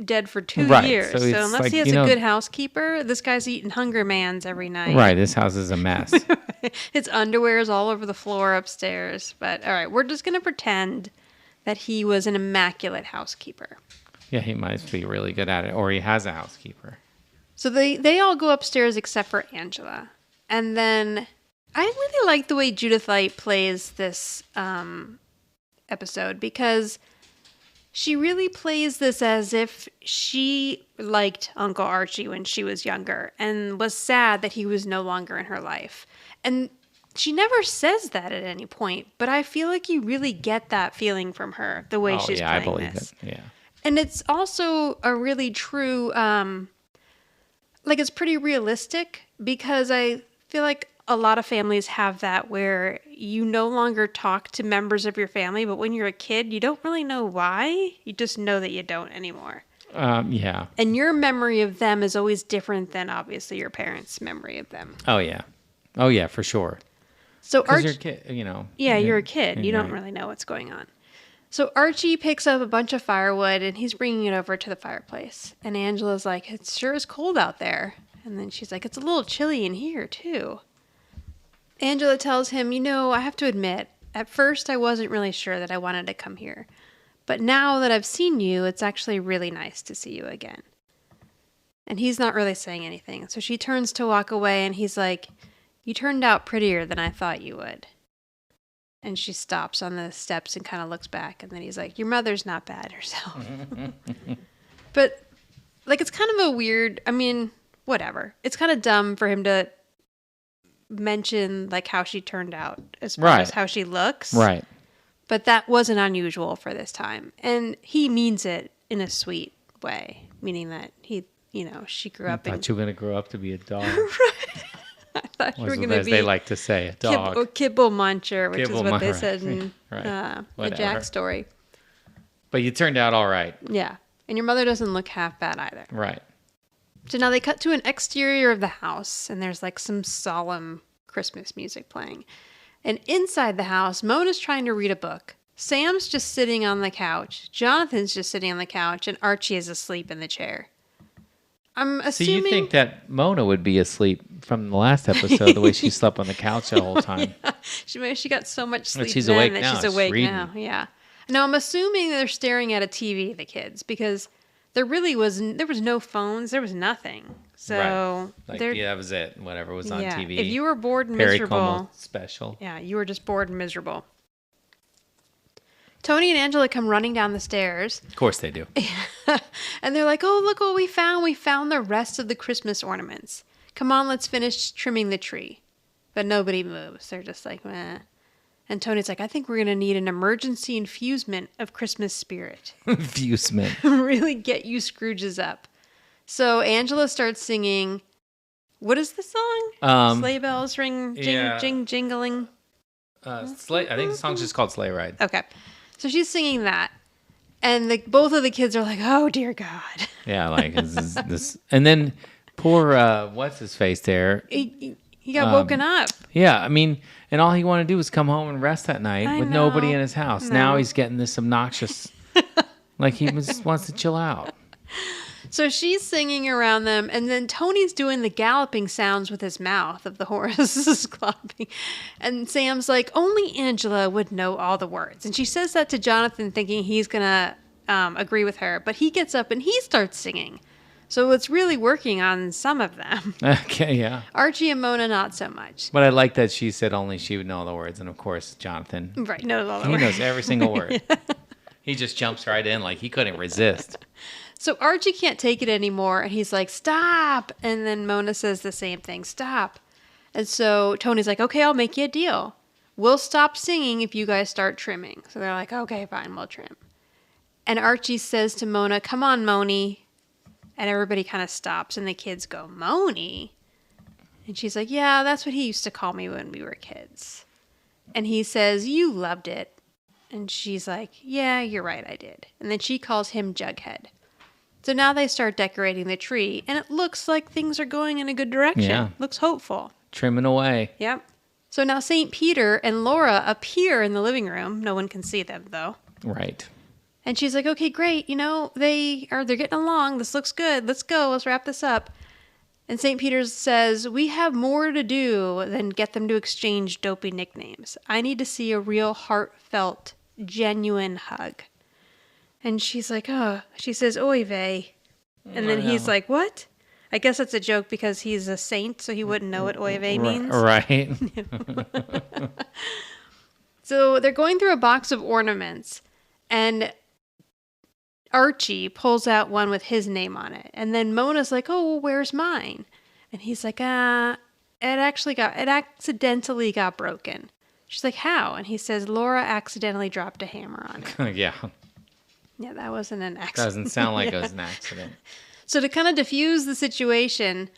dead for 2 years. So unless he has a good housekeeper, this guy's eating Hunger Mans every night. Right. This house is a mess. His underwear is all over the floor upstairs. But all right, we're just going to pretend that he was an immaculate housekeeper. Yeah, he might be really good at it. Or he has a housekeeper. So they all go upstairs except for Angela. And then I really like the way Judith Light plays this episode because she really plays this as if she liked Uncle Archie when she was younger and was sad that he was no longer in her life. And she never says that at any point, but I feel like you really get that feeling from her, the way she's playing I believe this. it. Yeah. And it's also a really true, it's pretty realistic because I feel like a lot of families have that where you no longer talk to members of your family, but when you're a kid, you don't really know why. You just know that you don't anymore. Yeah. And your memory of them is always different than obviously your parents' memory of them. Oh, yeah. Oh, yeah, for sure. So Because you're a kid, you know. Yeah, you're a kid. You don't really know what's going on. So Archie picks up a bunch of firewood and he's bringing it over to the fireplace. And Angela's like, it sure is cold out there. And then she's like, it's a little chilly in here too. Angela tells him, I have to admit, at first I wasn't really sure that I wanted to come here. But now that I've seen you, it's actually really nice to see you again. And he's not really saying anything. So she turns to walk away and he's like, you turned out prettier than I thought you would. And she stops on the steps and kind of looks back. And then he's like, your mother's not bad herself. But, it's kind of a weird, whatever. It's kind of dumb for him to mention, how she turned out as far as how she looks. Right. But that wasn't unusual for this time. And he means it in a sweet way, meaning that she grew up I thought you were going to grow up to be a dog. Right. I thought you were going to be, as they like to say, a dog. Kibble muncher, which is what they said in right. the Jack story. But you turned out all right. Yeah. And your mother doesn't look half bad either. Right. So now they cut to an exterior of the house, and there's some solemn Christmas music playing. And inside the house, Mona's trying to read a book. Sam's just sitting on the couch. Jonathan's just sitting on the couch, and Archie is asleep in the chair. I'm assuming... So you think that Mona would be asleep from the last episode, the way she slept on the couch the whole time? Yeah. She got so much sleep she's then awake that now. she's awake now. Yeah. Now, I'm assuming they're staring at a TV, the kids, because there was no phones. There was nothing. So that was it. Whatever was on TV. If you were bored and Perry miserable... Como special. Yeah, you were just bored and miserable. Tony and Angela come running down the stairs. Of course they do. And they're like, oh, look what we found. We found the rest of the Christmas ornaments. Come on, let's finish trimming the tree. But nobody moves. They're just like, meh. And Tony's like, I think we're going to need an emergency infusement of Christmas spirit. Infusement. Really get you Scrooges up. So Angela starts singing, what is the song? Sleigh bells ring, jingling. Sleigh. I think the song's just called Sleigh Ride. Okay. So she's singing that. And both of the kids are like, oh, dear God. Yeah, this. And then poor, what's his face there? He got woken up. Yeah, and all he wanted to do was come home and rest that night with nobody in his house. No. Now he's getting this obnoxious, he wants to chill out. So she's singing around them, and then Tony's doing the galloping sounds with his mouth of the horses galloping. And Sam's like, only Angela would know all the words. And she says that to Jonathan, thinking he's going to agree with her. But he gets up and he starts singing. So it's really working on some of them. Okay, yeah. Archie and Mona, not so much. But I like that she said only she would know all the words. And of course, Jonathan. Right, knows all the words. He knows every single word. He just jumps right in he couldn't resist. So Archie can't take it anymore, and he's like, stop! And then Mona says the same thing, stop. And so Tony's like, okay, I'll make you a deal. We'll stop singing if you guys start trimming. So they're like, okay, fine, we'll trim. And Archie says to Mona, come on, Moni. And everybody kind of stops, and the kids go, Moni? And she's like, yeah, that's what he used to call me when we were kids. And he says, you loved it. And she's like, yeah, you're right, I did. And then she calls him Jughead. So now they start decorating the tree, and it looks like things are going in a good direction. Yeah. Looks hopeful. Trimming away. Yep. So now St. Peter and Laura appear in the living room. No one can see them, though. Right. And she's like, okay, great. They're getting along. This looks good. Let's go. Let's wrap this up. And St. Peter says, we have more to do than get them to exchange dopey nicknames. I need to see a real heartfelt, genuine hug. And she's like, oh, she says, oy vey. And then he's like, what? I guess it's a joke because he's a saint, so he wouldn't know what oy vey means. Right. So they're going through a box of ornaments, and Archie pulls out one with his name on it. And then Mona's like, oh, well, where's mine? And he's like, it accidentally got broken. She's like, how? And he says, Laura accidentally dropped a hammer on it. Yeah. Yeah, that wasn't an accident. Doesn't sound like it was an accident. So to kind of diffuse the situation,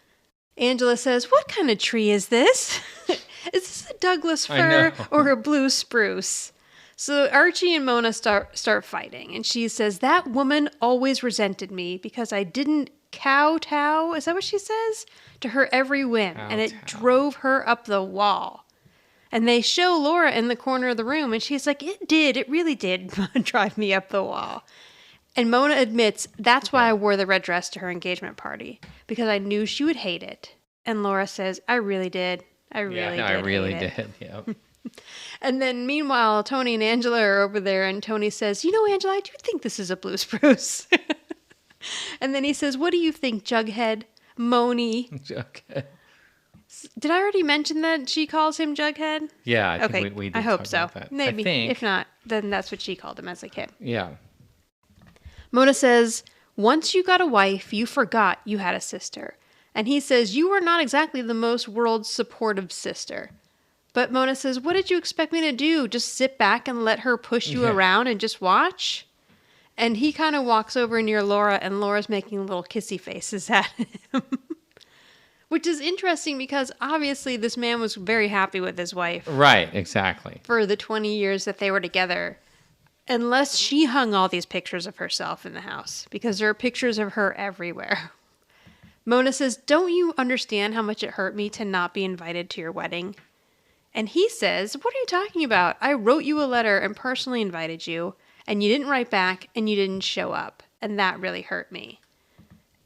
Angela says, what kind of tree is this? Is this a Douglas fir or a blue spruce? So Archie and Mona start fighting, and she says, that woman always resented me because I didn't kowtow, is that what she says? To her every whim, and it drove her up the wall. And they show Laura in the corner of the room, and she's like, it really did drive me up the wall. And Mona admits, that's why I wore the red dress to her engagement party, because I knew she would hate it. And Laura says, I really did. I really did. Yep. And then meanwhile, Tony and Angela are over there, and Tony says, you know, Angela, I do think this is a blue spruce. And then he says, what do you think, Jughead? Moni. Jughead. Did I already mention that she calls him Jughead? Yeah, I think we did. I hope talk so. about that. Maybe. I think. If not, then that's what she called him as a kid. Yeah. Mona says, once you got a wife, you forgot you had a sister. And he says, you were not exactly the most world supportive sister. But Mona says, what did you expect me to do? Just sit back and let her push you around and just watch? And he kind of walks over near Laura, and Laura's making little kissy faces at him. Which is interesting because obviously this man was very happy with his wife. Right, exactly. For the 20 years that they were together. Unless she hung all these pictures of herself in the house. Because there are pictures of her everywhere. Mona says, don't you understand how much it hurt me to not be invited to your wedding? And he says, what are you talking about? I wrote you a letter and personally invited you. And you didn't write back and you didn't show up. And that really hurt me.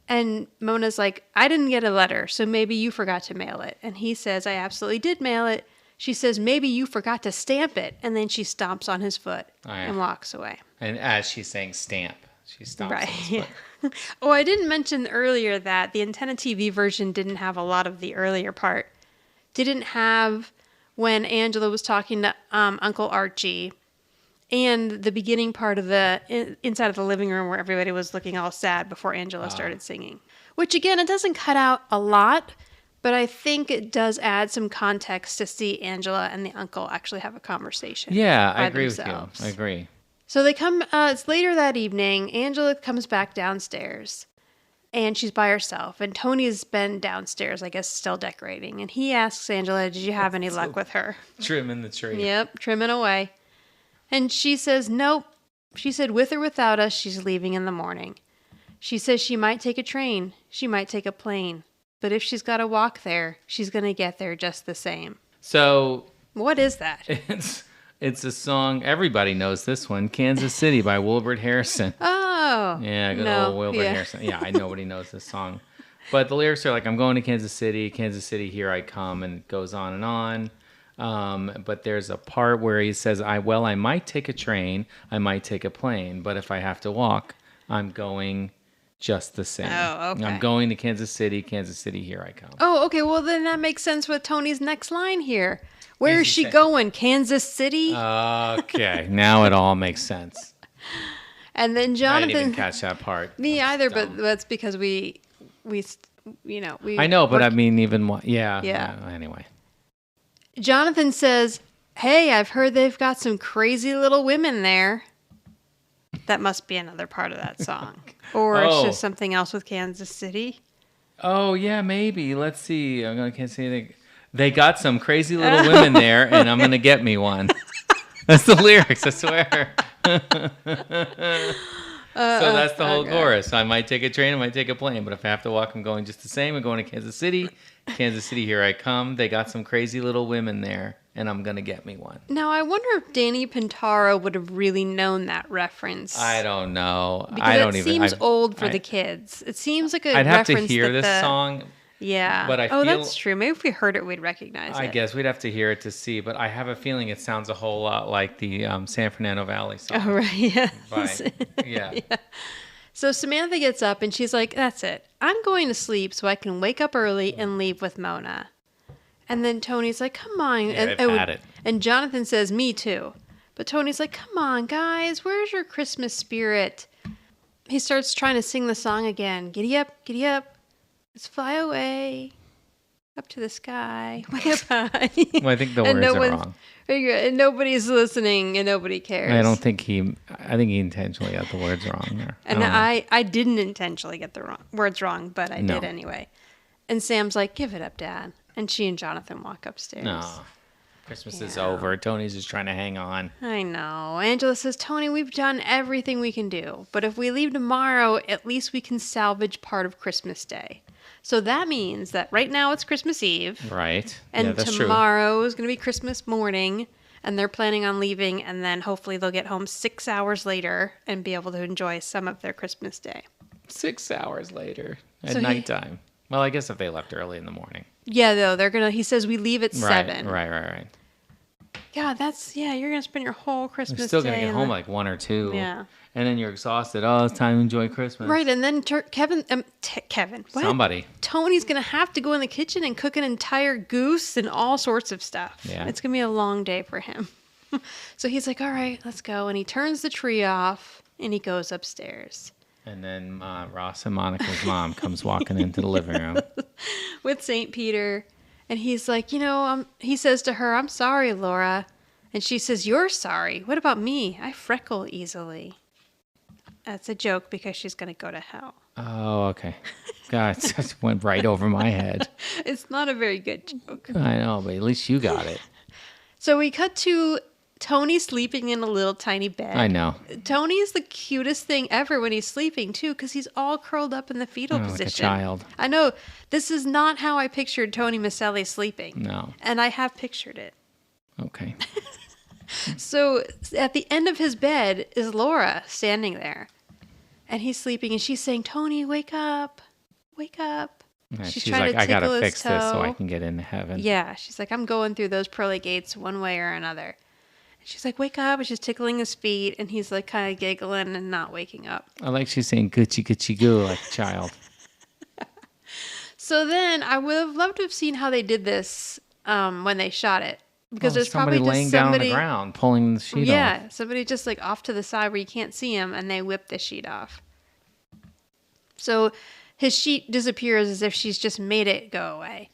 And Mona's like, I didn't get a letter, so maybe you forgot to mail it. And he says, I absolutely did mail it. She says, maybe you forgot to stamp it. And then she stomps on his foot and walks away. And as she's saying stamp, she stomps on his foot. Oh, I didn't mention earlier that the Antenna TV version didn't have a lot of the earlier part. Didn't have when Angela was talking to Uncle Archie. And the beginning part of the inside of the living room where everybody was looking all sad before Angela started singing. Which, again, it doesn't cut out a lot, but I think it does add some context to see Angela and the uncle actually have a conversation. Yeah, I agree with you. I agree. So they come, it's later that evening. Angela comes back downstairs, and she's by herself. And Tony's been downstairs, I guess, still decorating. And he asks Angela, did you have any luck with her? Trimming the tree. Yep, trimming away. And she says, nope. She said, with or without us, she's leaving in the morning. She says she might take a train. She might take a plane. But if she's got to walk there, she's going to get there just the same. So... what is that? It's a song, everybody knows this one, Kansas City by Wilbert Harrison. Oh. Yeah, good old Wilbert Harrison. Yeah, nobody knows this song. But the lyrics are like, I'm going to Kansas City, here I come, and it goes on and on. But there's a part where he says, I might take a train, I might take a plane, but if I have to walk, I'm going just the same. Oh, okay. I'm going to Kansas City, here I come. Oh, okay. Well, then that makes sense with Tony's next line here. Where is she going? Kansas City? Okay, now it all makes sense. And then Jonathan... I didn't even catch that part. Me either, but that's because we I know, but I mean, even more. Yeah. Anyway. Jonathan says, hey, I've heard they've got some crazy little women there. That must be another part of that song. Or it's just something else with Kansas City. Oh, yeah, maybe. Let's see. I'm going to can't say they got some crazy little women there, and I'm going to get me one. That's the lyrics, I swear. So that's the whole chorus. I might take a train, I might take a plane, but if I have to walk, I'm going just the same. I'm going to Kansas City, here I come. They got some crazy little women there, and I'm going to get me one. Now, I wonder if Danny Pintauro would have really known that reference. I don't know. Because it seems old for the kids. It seems like a reference. I'd have to hear this song. Yeah. But I feel, that's true. Maybe if we heard it, we'd recognize it. I guess we'd have to hear it to see, but I have a feeling it sounds a whole lot like the San Fernando Valley song. Oh, right. Yeah. Yeah. So Samantha gets up and she's like, that's it. I'm going to sleep so I can wake up early and leave with Mona. And then Tony's like, come on. Yeah, they've had it. And Jonathan says, me too. But Tony's like, come on, guys. Where's your Christmas spirit? He starts trying to sing the song again. Giddy up, let's fly away. Up to the sky, way up high. Well, I think the words are wrong. And nobody's listening and nobody cares. I think he intentionally got the words wrong there. And I didn't intentionally get the words wrong, but I did anyway. And Sam's like, give it up, Dad. And she and Jonathan walk upstairs. No. Christmas is over. Tony's just trying to hang on. I know. Angela says, Tony, we've done everything we can do. But if we leave tomorrow, at least we can salvage part of Christmas Day. So that means that right now it's Christmas Eve. Right. And tomorrow is going to be Christmas morning. And they're planning on leaving. And then hopefully they'll get home 6 hours later and be able to enjoy some of their Christmas Day. 6 hours later at nighttime. Well, I guess if they left early in the morning. Yeah, though. He says we leave at 7. Right. Yeah, you're going to spend your whole Christmas day. You're still going to get home like 1 or 2. Yeah. And then you're exhausted. Oh, it's time to enjoy Christmas. Right, and then Kevin, what? Somebody. Tony's going to have to go in the kitchen and cook an entire goose and all sorts of stuff. Yeah. It's going to be a long day for him. So he's like, all right, let's go. And he turns the tree off and he goes upstairs. And then Ross and Monica's mom comes walking into the living room. With St. Peter. And he's like, he says to her, I'm sorry, Laura. And she says, you're sorry. What about me? I freckle easily. That's a joke because she's going to go to hell. Oh, okay. God, it just went right over my head. It's not a very good joke. I know, but at least you got it. So we cut to Tony sleeping in a little tiny bed. I know. Tony is the cutest thing ever when he's sleeping, too, because he's all curled up in the fetal position. Like a child. I know. This is not how I pictured Tony Micelli sleeping. No. And I have pictured it. Okay. So at the end of his bed is Laura standing there. And he's sleeping, and she's saying, Tony, wake up. Wake up. Yeah, she's like, I got to fix this so I can get into heaven. Yeah. She's like, I'm going through those pearly gates one way or another. And she's like, wake up. And she's tickling his feet, and he's like kind of giggling and not waking up. I like she's saying Gucci, Gucci, goo like a child. So then I would have loved to have seen how they did this when they shot it. Because there's somebody probably laying just down on the ground, pulling the sheet off. Yeah, somebody just like off to the side where you can't see him, and they whip the sheet off. So his sheet disappears as if she's just made it go away.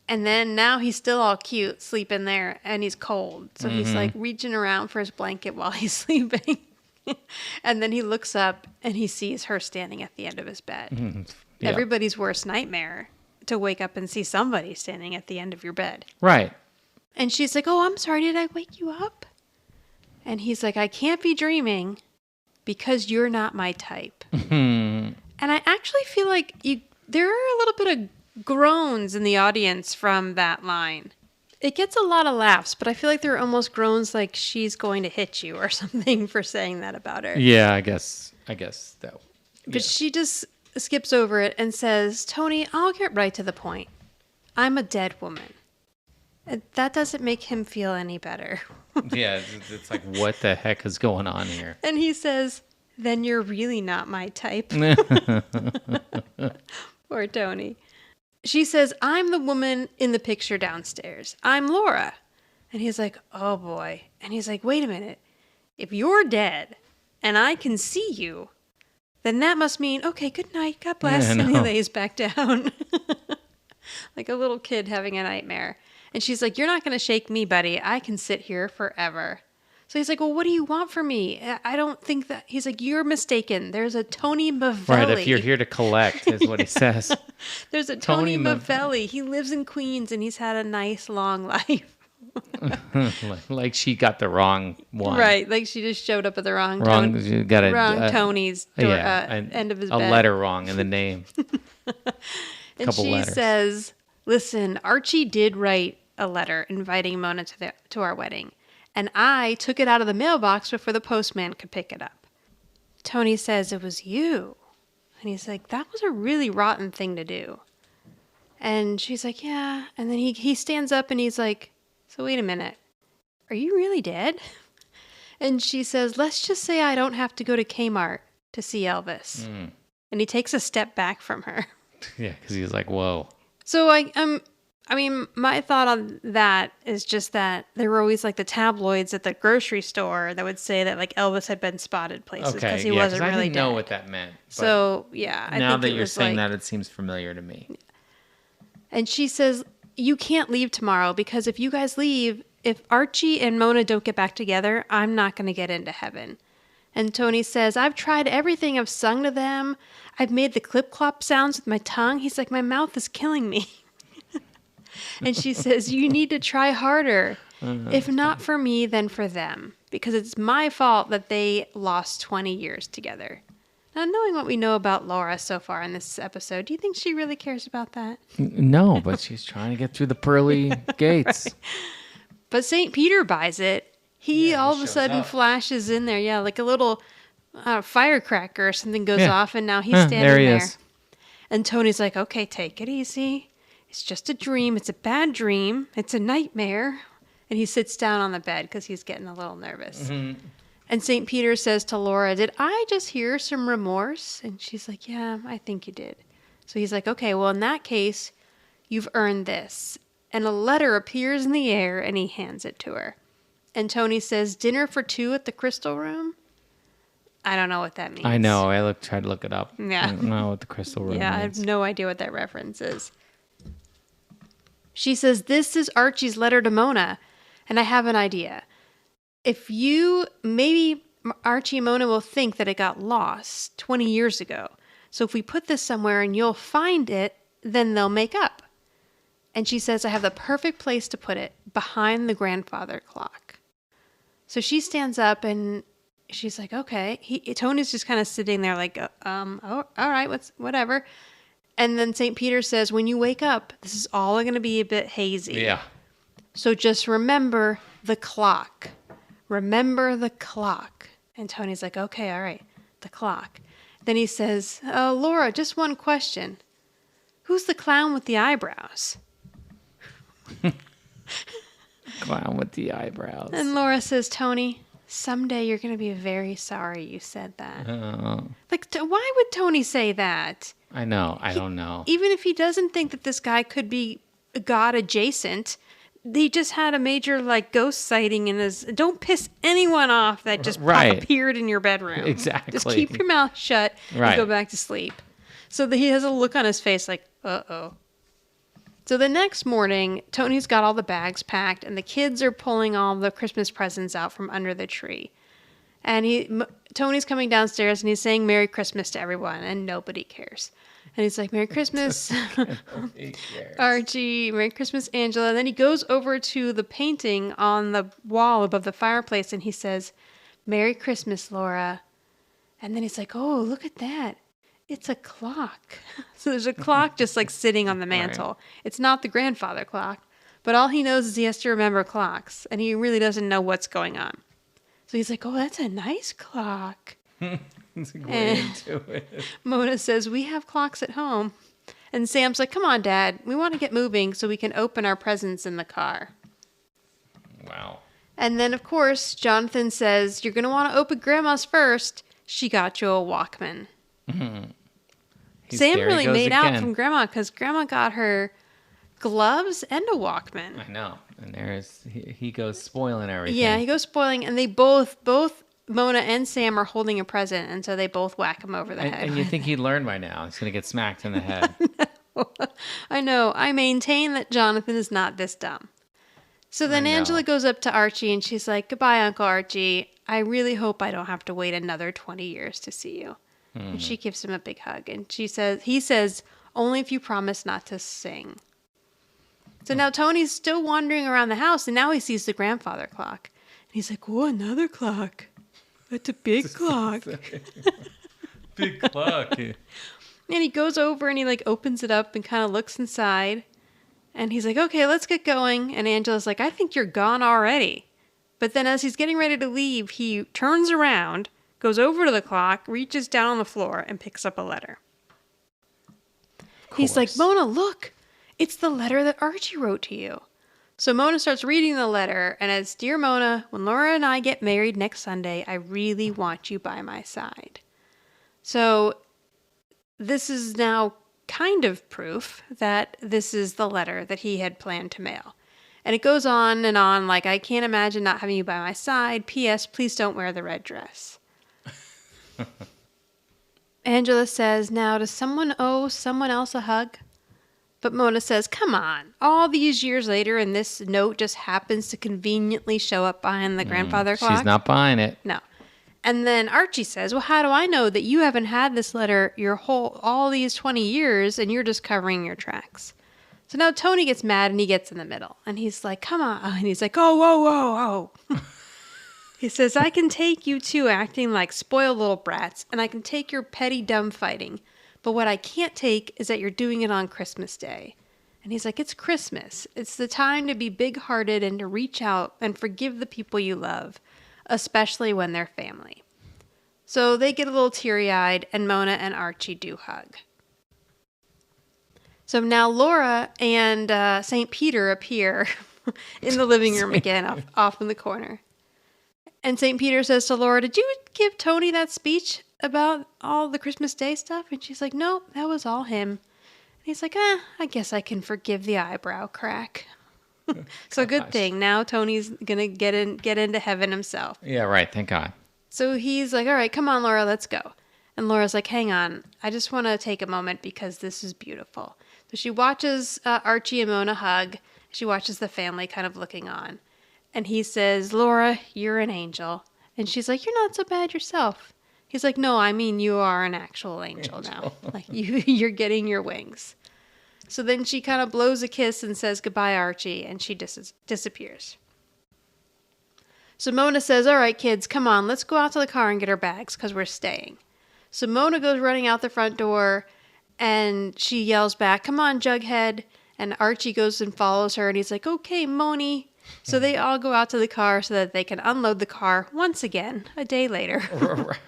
And then now he's still all cute, sleeping there, and he's cold. So he's like reaching around for his blanket while he's sleeping. And then he looks up, and he sees her standing at the end of his bed. Yeah. Everybody's worst nightmare, to wake up and see somebody standing at the end of your bed. Right. And she's like, oh, I'm sorry, did I wake you up? And he's like, I can't be dreaming because you're not my type. And I actually feel like there are a little bit of groans in the audience from that line. It gets a lot of laughs, but I feel like there are almost groans like she's going to hit you or something for saying that about her. Yeah, I guess that. But she just skips over it and says, Tony, I'll get right to the point. I'm a dead woman. That doesn't make him feel any better. Yeah, it's like, what the heck is going on here? And he says, then you're really not my type. Poor Tony. She says, I'm the woman in the picture downstairs. I'm Laura. And he's like, oh boy. And he's like, wait a minute. If you're dead and I can see you, then that must mean, okay, good night, God bless. Yeah, no. And he lays back down. Like a little kid having a nightmare. And she's like, you're not going to shake me, buddy. I can sit here forever. So he's like, well, what do you want from me? I don't think that. He's like, you're mistaken. There's a Tony Micelli. Right, if you're here to collect, is what he says. There's a Tony Micelli. He lives in Queens, and he's had a nice, long life. Like she got the wrong one. Right, like she just showed up at the wrong Tony's door, end of his bed. A letter wrong in the name. And she letters. Says, listen, Archie did write a letter inviting Mona to our wedding, and I took it out of the mailbox before the postman could pick it up. Tony says, it was you. And he's like, that was a really rotten thing to do. And she's like, yeah. And then he stands up and he's like, so wait a minute. Are you really dead? And she says, let's just say I don't have to go to Kmart to see Elvis. And he takes a step back from her. Yeah, because he's like, whoa. So I mean, my thought on that is just that there were always like the tabloids at the grocery store that would say that like Elvis had been spotted places because Okay, he yeah, wasn't I really didn't know dead. what that meant. But So yeah, I now think that it you're was saying like, that, it seems familiar to me. and she says, "You can't leave tomorrow because if you guys leave, if Archie and Mona don't get back together, I'm not going to get into heaven." And Tony says, "I've tried everything. I've sung to them. I've made the clip-clop sounds with my tongue." He's like, "My mouth is killing me." And she says, "You need to try harder. If not for me, then for them. Because it's my fault that they lost 20 years together." Now, knowing what we know about Laura so far in this episode, do you think she really cares about that? No, but she's trying to get through the pearly gates. But St. Peter buys it. He all of a shows sudden up. flashes in there. Yeah, like a little firecracker or something goes Yeah. off, and now he's Huh, standing there he there. is. And Tony's like, "Okay, take it easy. It's just a dream. It's a bad dream. It's a nightmare." And he sits down on the bed because he's getting a little nervous. Mm-hmm. And St. Peter says to Laura, "Did I just hear some remorse?" And she's like, "Yeah, I think you did." So he's like, "Okay, well, in that case, you've earned this." And a letter appears in the air, and he hands it to her. And Tony says, "Dinner for two at the Crystal Room?" I don't know what that means. I know. I tried to look it up. Yeah. I don't know what the crystal room Yeah, I means. have no idea what that reference is. She says, "This is Archie's letter to Mona, and I have an idea. If you, maybe Archie and Mona will think that it got lost 20 years ago. So if we put this somewhere and you'll find it, then they'll make up." And she says, "I have the perfect place to put it, behind the grandfather clock." So she stands up and she's like, "Okay." Tony's just kind of sitting there like, oh, all right, whatever. And then St. Peter says, "When you wake up, this is all going to be a bit hazy. Yeah. So just remember the clock. Remember the clock." And Tony's like, "Okay, all right, the clock." Then he says, "Laura, just one question. Who's the clown with the eyebrows?" Clown with the eyebrows. And Laura says, "Tony, someday you're going to be very sorry you said that." Oh, Like, why would Tony say that? I know. I don't know. Even if he doesn't think that this guy could be God adjacent, he just had a major like ghost sighting in his. Don't piss anyone off that just Right. appeared in your bedroom. Exactly. Just keep your mouth shut Right. and go back to sleep. So he has a look on his face like, uh-oh. So the next morning, Tony's got all the bags packed, and the kids are pulling all the Christmas presents out from under the tree. And Tony's coming downstairs, and he's saying Merry Christmas to everyone, and nobody cares. And he's like, "Merry Christmas, Archie. Merry Christmas, Angela." And then he goes over to the painting on the wall above the fireplace, and he says, "Merry Christmas, Laura." And then he's like, "Oh, look at that. It's a clock." So there's a clock just like sitting on the mantle. Right. It's not the grandfather clock, but all he knows is he has to remember clocks, and he really doesn't know what's going on. So he's like, "Oh, that's a nice clock." It's way into it. Mona says, "We have clocks at home." And Sam's like, "Come on, Dad. We want to get moving so we can open our presents in the car." Wow. And then, of course, Jonathan says, "You're going to want to open Grandma's first. She got you a Walkman." Sam There he really goes made out again. from Grandma because Grandma got her gloves and a Walkman. I know. And he goes spoiling everything. Yeah, he goes spoiling, and they both Mona and Sam are holding a present, and so they both whack him over the head. And you think he'd learn by now. He's going to get smacked in the head. I know. I maintain that Jonathan is not this dumb. So then I know. Angela goes up to Archie, and she's like, "Goodbye, Uncle Archie. I really hope I don't have to wait another 20 years to see you." And she gives him a big hug, and he says, "Only if you promise not to sing." So now Tony's still wandering around the house, and now he sees the grandfather clock. And he's like, "Oh, another clock. That's a big clock." Big clock. And he goes over and he like opens it up and kind of looks inside. And he's like, "Okay, let's get going." And Angela's like, "I think you're gone already." But then as he's getting ready to leave, he turns around, goes over to the clock, reaches down on the floor, and picks up a letter. He's like, "Mona, look. It's the letter that Archie wrote to you." So Mona starts reading the letter, and it's, "Dear Mona, when Laura and I get married next Sunday, I really want you by my side." So this is now kind of proof that this is the letter that he had planned to mail. And it goes on and on, like, I can't imagine not having you by my side. P.S. Please don't wear the red dress. Angela says, now, does someone owe someone else a hug? But Mona says, come on. All these years later, and this note just happens to conveniently show up behind the grandfather clock? She's not buying it. No. And then Archie says, well, how do I know that you haven't had this letter all these 20 years and you're just covering your tracks? So now Tony gets mad and he gets in the middle. And he's like, come on. And he's like, oh, whoa, whoa, whoa. He says, I can take you two acting like spoiled little brats, and I can take your petty dumb fighting. But what I can't take is that you're doing it on Christmas Day. And he's like, it's Christmas. It's the time to be big-hearted and to reach out and forgive the people you love, especially when they're family. So they get a little teary-eyed, and Mona and Archie do hug. So now Laura and St. Peter appear in the living room again, off in the corner. And St. Peter says to Laura, did you give Tony that speech about all the Christmas Day stuff? And she's like, no, that was all him. And he's like, I guess I can forgive the eyebrow crack. So good thing. Now Tony's going to get into heaven himself. Yeah, right. Thank God. So he's like, all right, come on, Laura, let's go. And Laura's like, hang on. I just want to take a moment because this is beautiful. So she watches Archie and Mona hug. She watches the family kind of looking on. And he says, Laura, you're an angel. And she's like, you're not so bad yourself. He's like, no, I mean, you are an actual angel now. Like, you're getting your wings. So then she kind of blows a kiss and says, goodbye, Archie. And she disappears. So Mona says, all right, kids, come on. Let's go out to the car and get our bags because we're staying. So Mona goes running out the front door. And she yells back, come on, Jughead. And Archie goes and follows her. And he's like, okay, Moni. So they all go out to the car so that they can unload the car once again, a day later.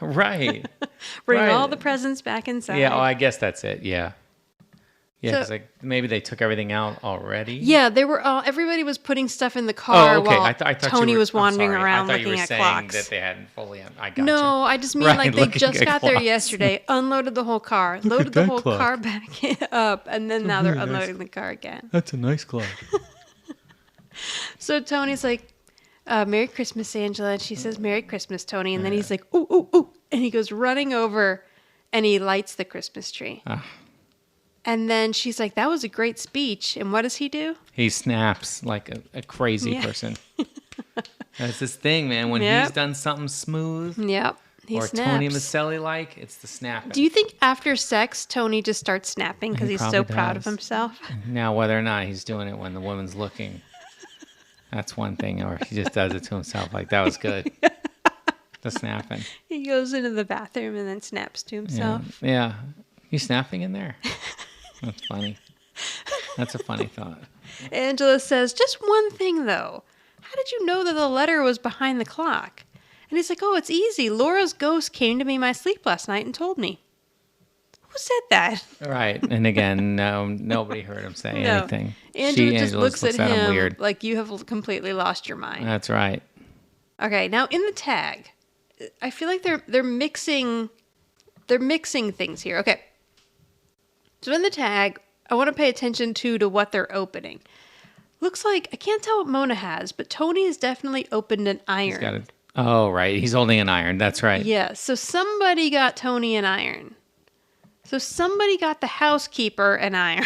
Right. Bring right. all the presents back inside. Yeah, I guess that's it. Yeah. Yeah, So- because maybe they took everything out already. Yeah, they were all. Everybody was putting stuff in the car while I thought Tony was wandering I'm sorry. around I thought you looking were at saying clocks. that they hadn't fully. I got No, I just mean Right, like they looking just at got there clocks. yesterday, unloaded the whole car, loaded the whole car back up, and then now they're unloading the car again. That's a nice clock. So Tony's like, Merry Christmas, Angela. And she says, Merry Christmas, Tony. And then he's like, ooh, ooh, ooh. And he goes running over and he lights the Christmas tree. And then she's like, that was a great speech. And what does he do? He snaps like a crazy person. That's his thing, man. When he's done something smooth Yep. He or snaps. Tony Micelli like, it's the snapping. Do you think after sex, Tony just starts snapping because he's so probably proud of does. himself? Now, whether or not he's doing it when the woman's looking, that's one thing. Or he just does it to himself. Like, that was good. The snapping. He goes into the bathroom and then snaps to himself. Yeah. You snapping in there? That's funny. That's a funny thought. Angela says, just one thing, though. How did you know that the letter was behind the clock? And he's like, oh, it's easy. Laura's ghost came to me in my sleep last night and told me. Who said that? Right. And again, no, nobody heard him say anything. Angela just looks at him weird. like you have completely lost your mind. That's right. Okay, now in the tag, I feel like they're mixing things here. Okay. So in the tag, I want to pay attention to what they're opening. Looks like, I can't tell what Mona has, but Tony has definitely opened an iron. He's got oh, right. He's holding an iron. That's right. Yeah, so somebody got Tony an iron. So somebody got the housekeeper an iron.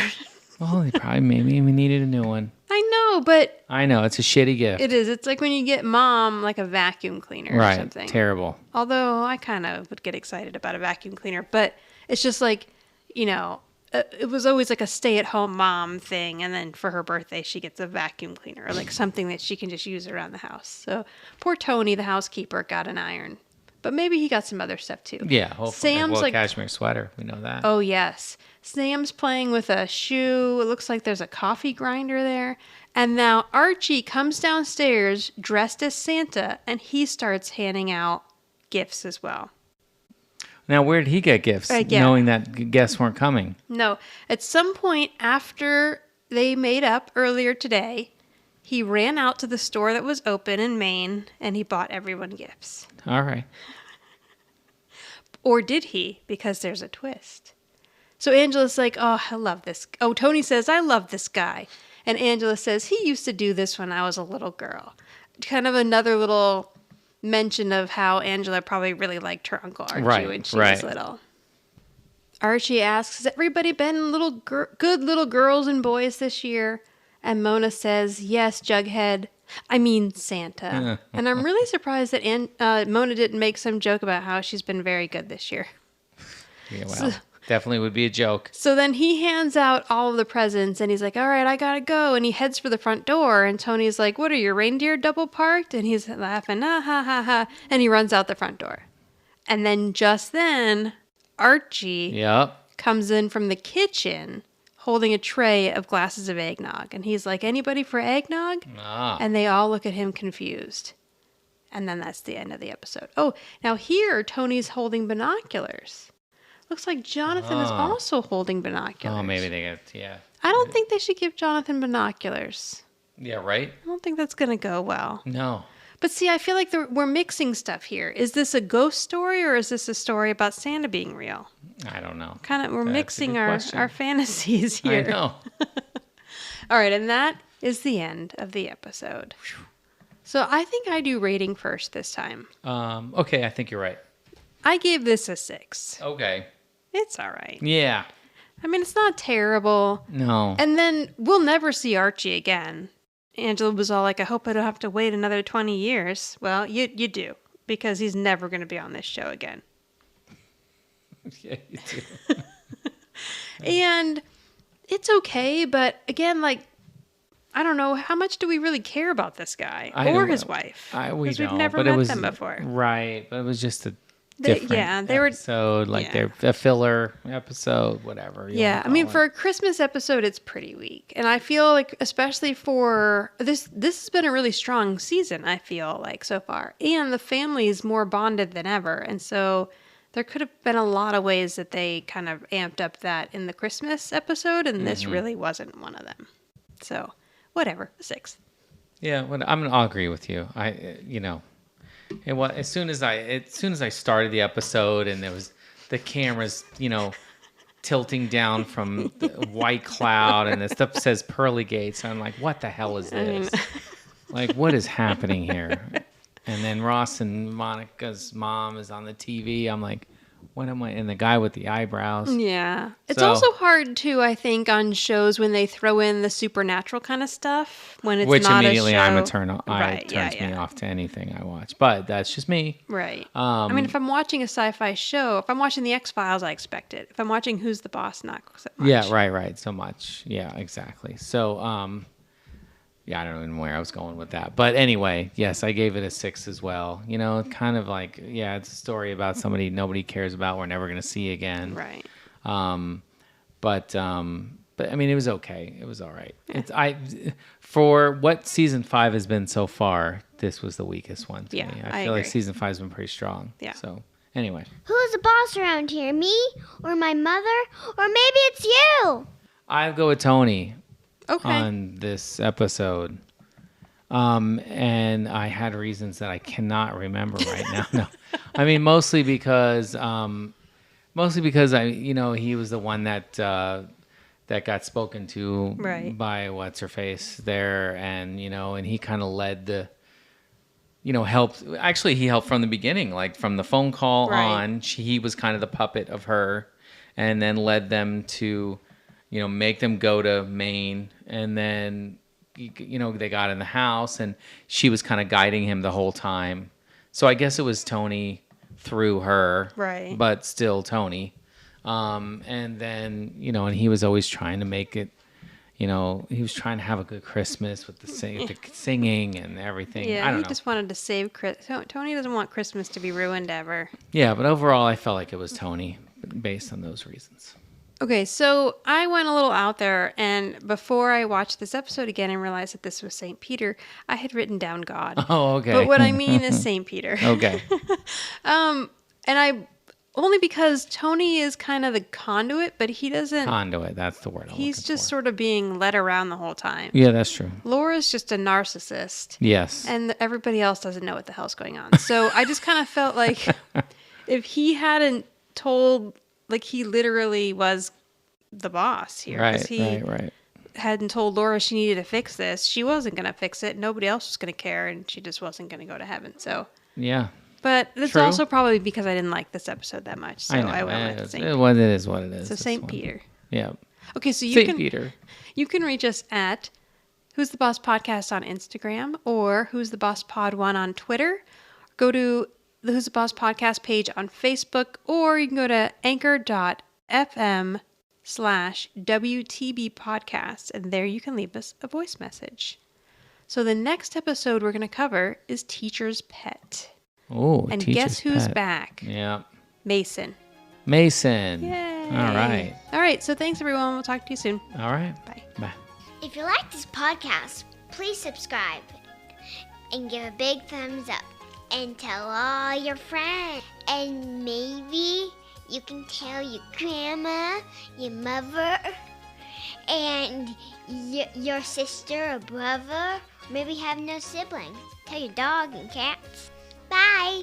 Well, he probably maybe we needed a new one. I know, but... I know. It's a shitty gift. It is. It's like when you get mom like a vacuum cleaner or something. Right. Terrible. Although I kind of would get excited about a vacuum cleaner. But it's just like, you know... it was always like a stay-at-home mom thing, and then for her birthday, she gets a vacuum cleaner or like something that she can just use around the house. So poor Tony, the housekeeper, got an iron, but maybe he got some other stuff too. Yeah, hopefully. Sam's well, like cashmere sweater. We know that. Oh yes, Sam's playing with a shoe. It looks like there's a coffee grinder there, and now Archie comes downstairs dressed as Santa, and he starts handing out gifts as well. Now, where did he get gifts, knowing that guests weren't coming? No. At some point after they made up earlier today, he ran out to the store that was open in Maine, and he bought everyone gifts. All right. Or did he? Because there's a twist. So Angela's like, oh, I love this. Oh, Tony says, I love this guy. And Angela says, he used to do this when I was a little girl. Kind of another little mention of how Angela probably really liked her Uncle Archie when she was little. Archie asks, has everybody been good little girls and boys this year? And Mona says, yes, Jughead. I mean Santa. And I'm really surprised that Mona didn't make some joke about how she's been very good this year. Yeah, well, definitely would be a joke. So then he hands out all of the presents and he's like, all right, I gotta go. And he heads for the front door. And Tony's like, what are your reindeer double parked? And he's laughing, ah, ha, ha, ha. And he runs out the front door. And then just then, Archie comes in from the kitchen holding a tray of glasses of eggnog. And he's like, anybody for eggnog? And they all look at him confused. And then that's the end of the episode. Oh, now here, Tony's holding binoculars. Looks like Jonathan is also holding binoculars. Oh, maybe they get, I don't think they should give Jonathan binoculars. Yeah, right? I don't think that's going to go well. No. But see, I feel like we're mixing stuff here. Is this a ghost story or is this a story about Santa being real? I don't know. We're mixing our fantasies here. I know. All right, and that is the end of the episode. So I think I do rating first this time. Okay, I think you're right. I gave this a 6. Okay. It's all right. Yeah. I mean, it's not terrible. No. And then we'll never see Archie again. Angela was all like, I hope I don't have to wait another 20 years. Well, you do, because he's never going to be on this show again. Yeah, you do. And it's okay, but again, like, I don't know, how much do we really care about this guy or his wife? Because we've never met them before. Right, but it was just a different episode, they're a filler episode, whatever. Yeah, I mean, for a Christmas episode, it's pretty weak. And I feel like, especially for this has been a really strong season, I feel like, so far. And the family is more bonded than ever. And so there could have been a lot of ways that they kind of amped up that in the Christmas episode, and this really wasn't one of them. So, whatever, 6. Yeah, well, I'll agree with you. It was as soon as I started the episode and there was the cameras, tilting down from the white cloud and the stuff says pearly gates. I'm like, what the hell is this? Like, what is happening here? And then Ross and Monica's mom is on the TV. I'm like, what am I? And the guy with the eyebrows. Yeah. It's also hard, too, I think, on shows when they throw in the supernatural kind of stuff. When it's not immediately a show. turns me off to anything I watch. But that's just me. Right. I mean, if I'm watching a sci-fi show, if I'm watching The X-Files, I expect it. If I'm watching Who's the Boss, not so much. Yeah, right. So much. Yeah, exactly. So, I don't even know where I was going with that. But anyway, yes, I gave it a 6 as well. Kind of like, it's a story about somebody nobody cares about, we're never going to see again. Right. But I mean, it was okay. It was all right. For what season 5 has been so far, this was the weakest one to me. I feel agree. like season 5 has been pretty strong. Yeah. So anyway. Who's the boss around here? Me? Or my mother? Or maybe it's you? I'll go with Tony. Okay. On this episode. And I had reasons that I cannot remember right now. No. I mean, mostly because he was the one that got spoken to by what's her face there, and and he kind of led the helped. Actually, he helped from the beginning, like from the phone call on. He was kind of the puppet of her, and then led them to make them go to Maine, and then, they got in the house, and she was kind of guiding him the whole time. So I guess it was Tony through her, right? But still Tony. And then, and he was always trying to make it, he was trying to have a good Christmas with the singing and everything. Yeah, I don't he know. just wanted to save Tony doesn't want Christmas to be ruined ever. Yeah, but overall, I felt like it was Tony based on those reasons. Okay, so I went a little out there, and before I watched this episode again and realized that this was St. Peter, I had written down God. Oh, okay. But what I mean is St. Peter. Okay. And I, only because Tony is kind of the conduit, but he doesn't... Conduit, that's the word He's just sort of being led around the whole time. Yeah, that's true. Laura's just a narcissist. Yes. And everybody else doesn't know what the hell's going on. So I just kind of felt like if he hadn't told... Like, he literally was the boss here. Right, 'cause he right. hadn't told Laura she needed to fix this. She wasn't going to fix it. Nobody else was going to care, and she just wasn't going to go to heaven. So, Yeah. but it's True. also probably because I didn't like this episode that much. So I know. I went with It St. is what it is. So This St. one. Peter. Yeah. Okay, so St. Peter. You can reach us at Who's the Boss Podcast on Instagram or Who's the Boss Pod 1 on Twitter. Go to the Who's the Boss Podcast page on Facebook, or you can go to anchor.fm/WTB Podcast, and there you can leave us a voice message. So the next episode we're going to cover is Teacher's Pet. Oh, And Teacher's guess who's Pet. back? Yeah. Mason. Mason. Yay. All right. All right, so thanks everyone. We'll talk to you soon. All right. Bye. Bye. If you like this podcast, please subscribe and give a big thumbs up and tell all your friends. And maybe you can tell your grandma, your mother, and your sister or brother. Maybe you have no siblings. Tell your dog and cats. Bye.